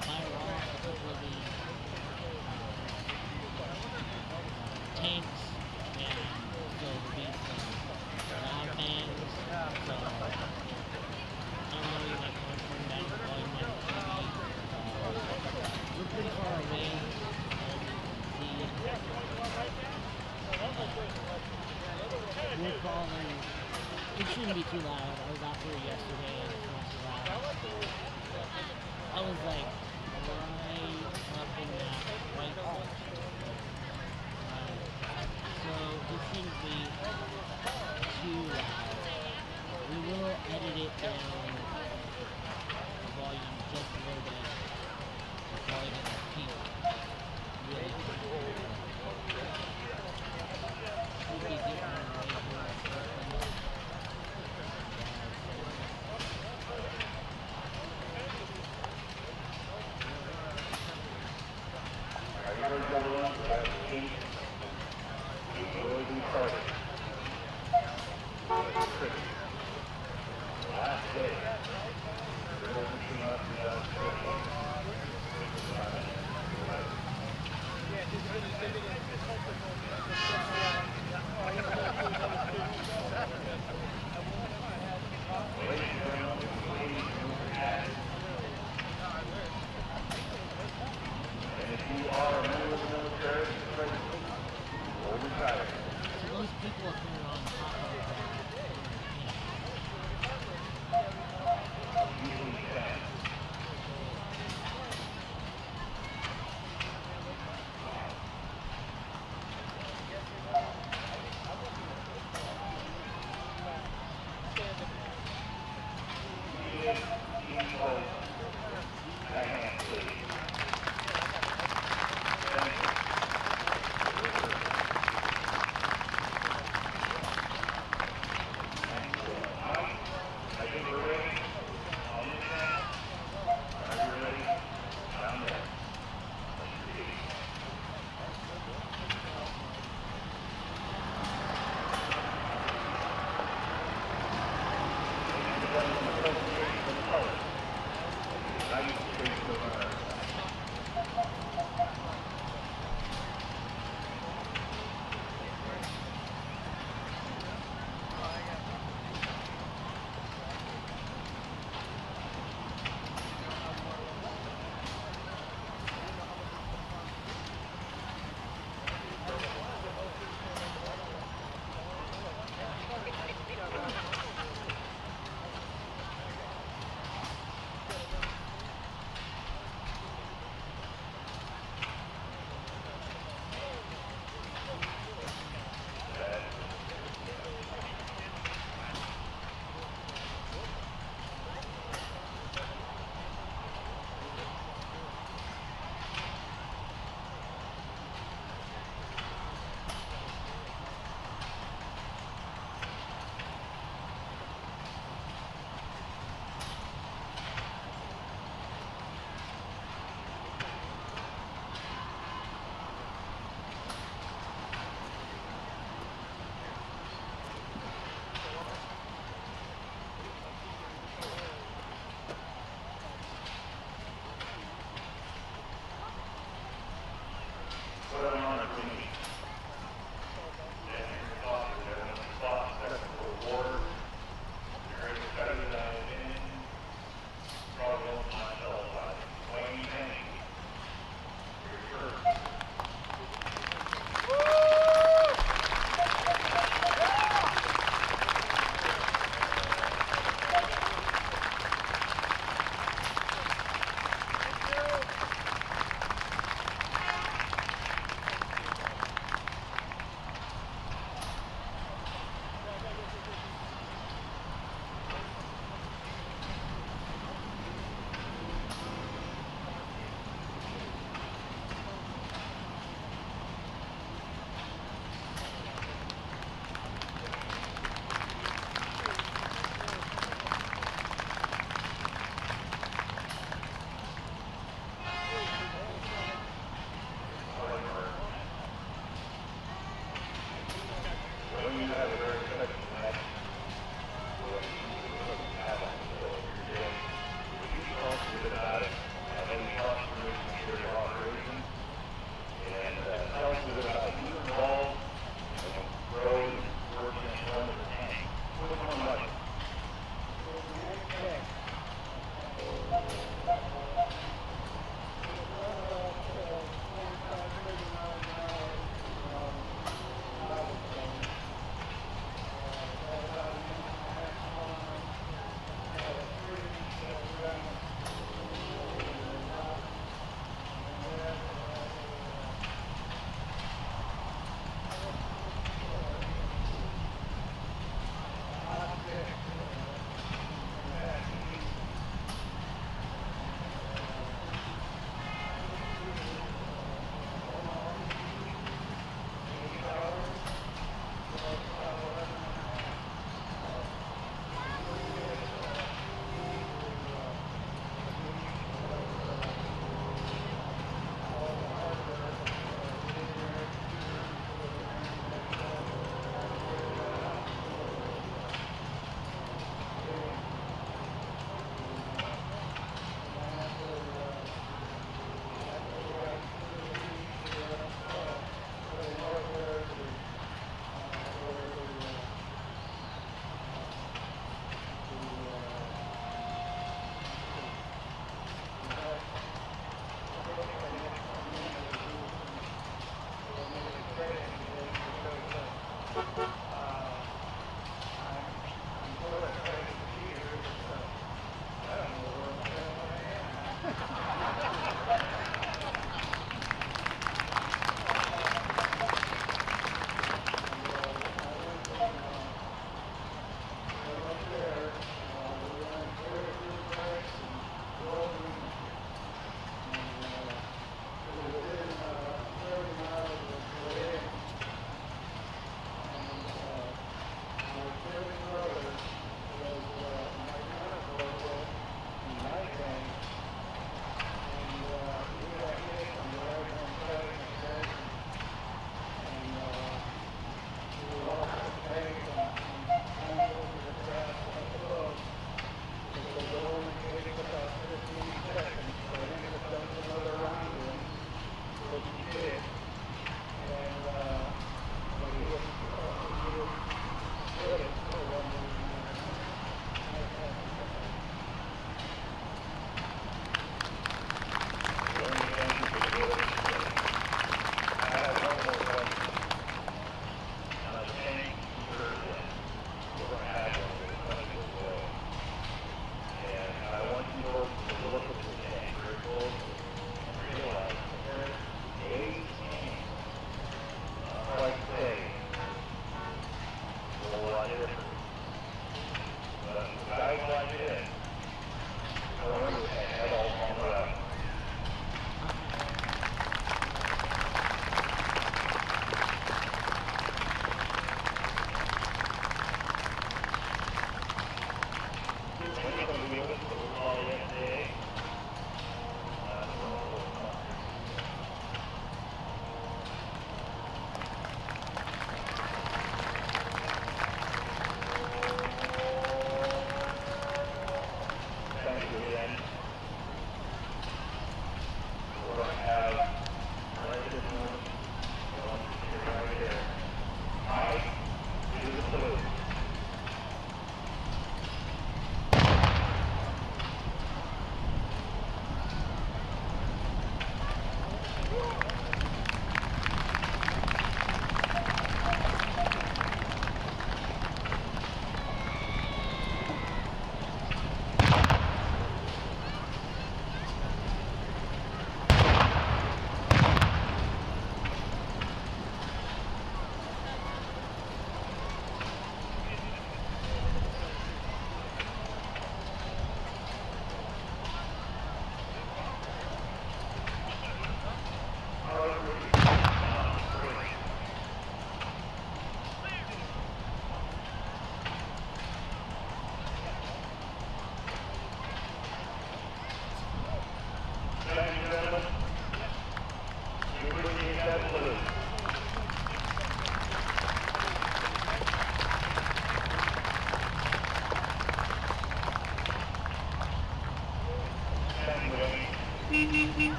fire off a couple of the tanks, and so there'll be some loud bangs. So I don't know, you might want to turn down the volume on the TV. We're pretty far away. We're probably, it shouldn't be too loud. I was out there yesterday and it's not too loud. I was like right up in that white hole. So it shouldn't be too loud. We will edit it down the volume just a little bit. Probably doesn't keep really should be different right here. Those people up there on top of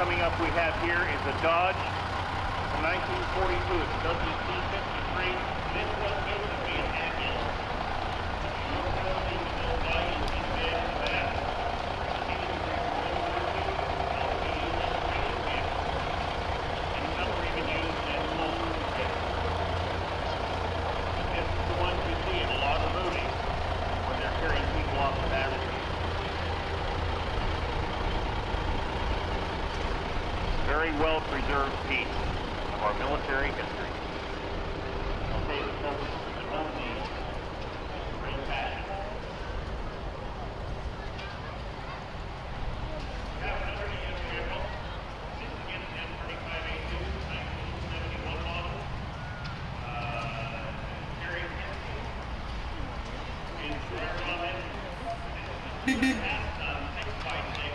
coming up we have here is a Dodge from 1942. It's a WC-53. This was built to be an ambulance. Very well-preserved piece of our military history. Okay, so the only great passion. We have another young vehicle. This is again an M35A2, 1971 model. Keri in short comment. This is a 6x6.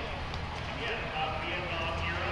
Again, Vietnam era.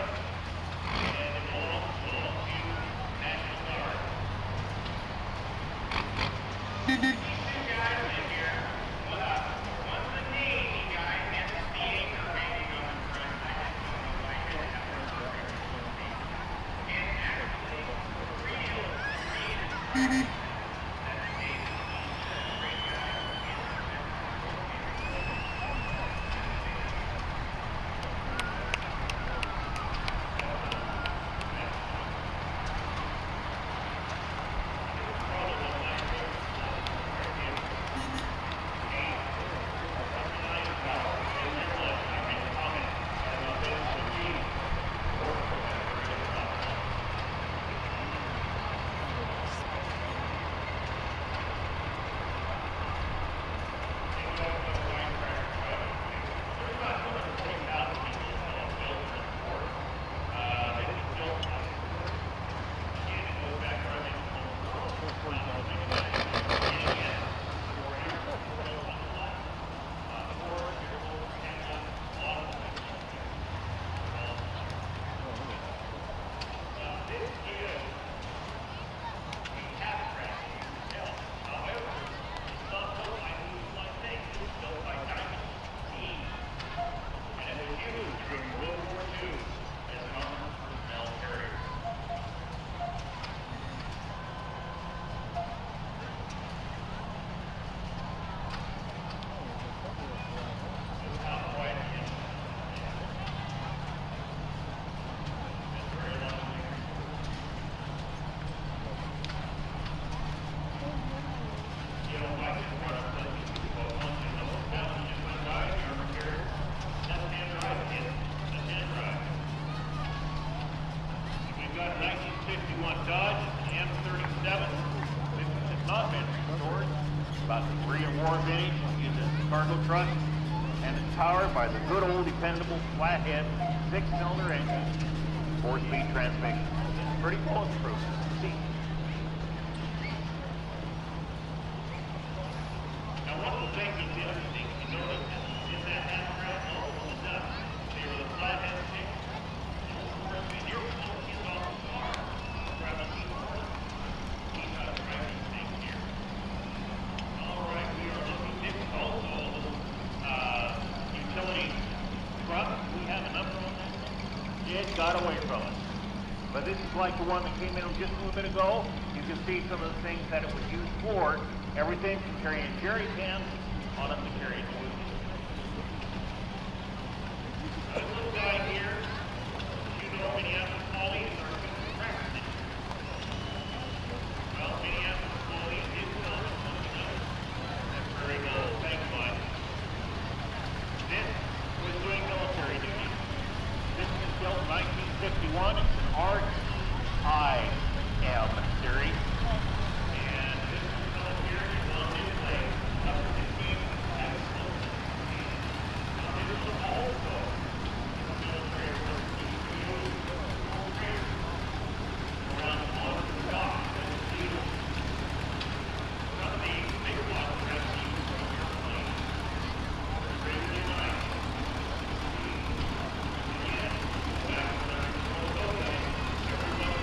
Dodge M37. This has not been restored. About the Korean War vintage. It's a cargo truck. And it's powered by the good old dependable flathead 6-cylinder engine, 4-speed transmission. It's pretty bulletproof. See? Now one of the things that's interesting to notice is that handrail all was done. They were the flathead 6. And here we go, he's off the car. Grab a keyboard. He's got a driving thing here. Alright, we are looking. This is also a little utility truck. We have a number on that thing. It got away from us. But this is like the one that came in just a little bit ago. You can see some of the things that it was used for. Everything from carrying jerry cans on up to carrying food. This little guy here, you know Minneapolis Poly is our good practice. Well, Minneapolis Poly is not something else. That's very good. Thanks, Mike. This was doing military duty. This was built in 1951. It's an RIM series. And this is military on this leg. Up to 15 and slow. Now, this is also military work. Around the bottom of the dock. Some of these big ones have used from airplanes. Really nice. Again, back when I was everybody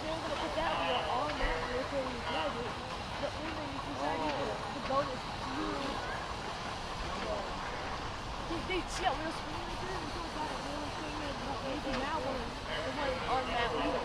they were gonna put that wheel on that wheel so we drive it, but then they decided to go this huge. They see how real spinning right there, and so it got it really thing and making that one, the one on that wheel.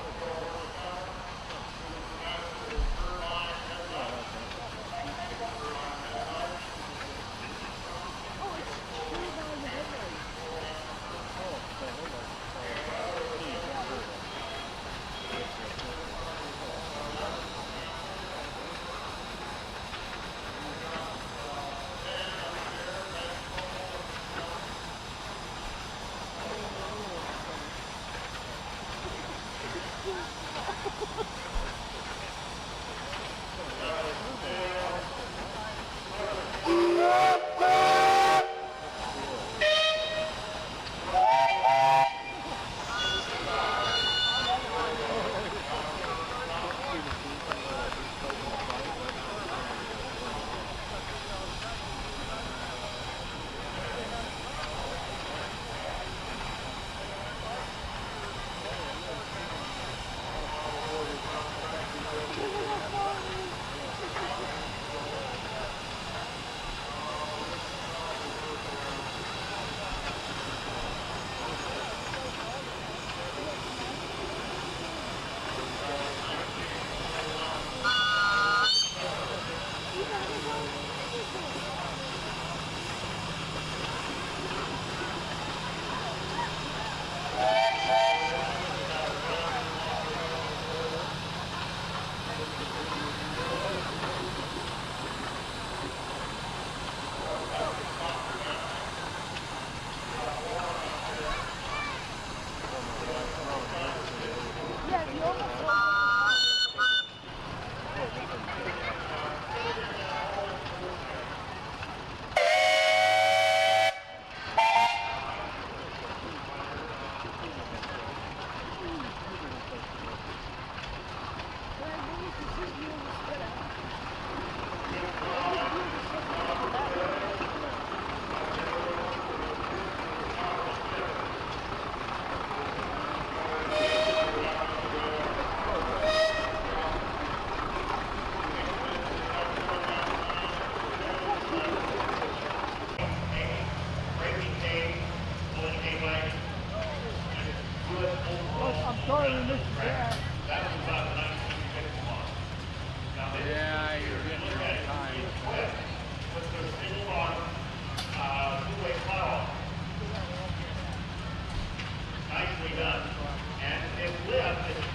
I'm sorry we missed that. Yeah, you're getting here on time. With the single on two-way cutoff. Nicely done. And it lived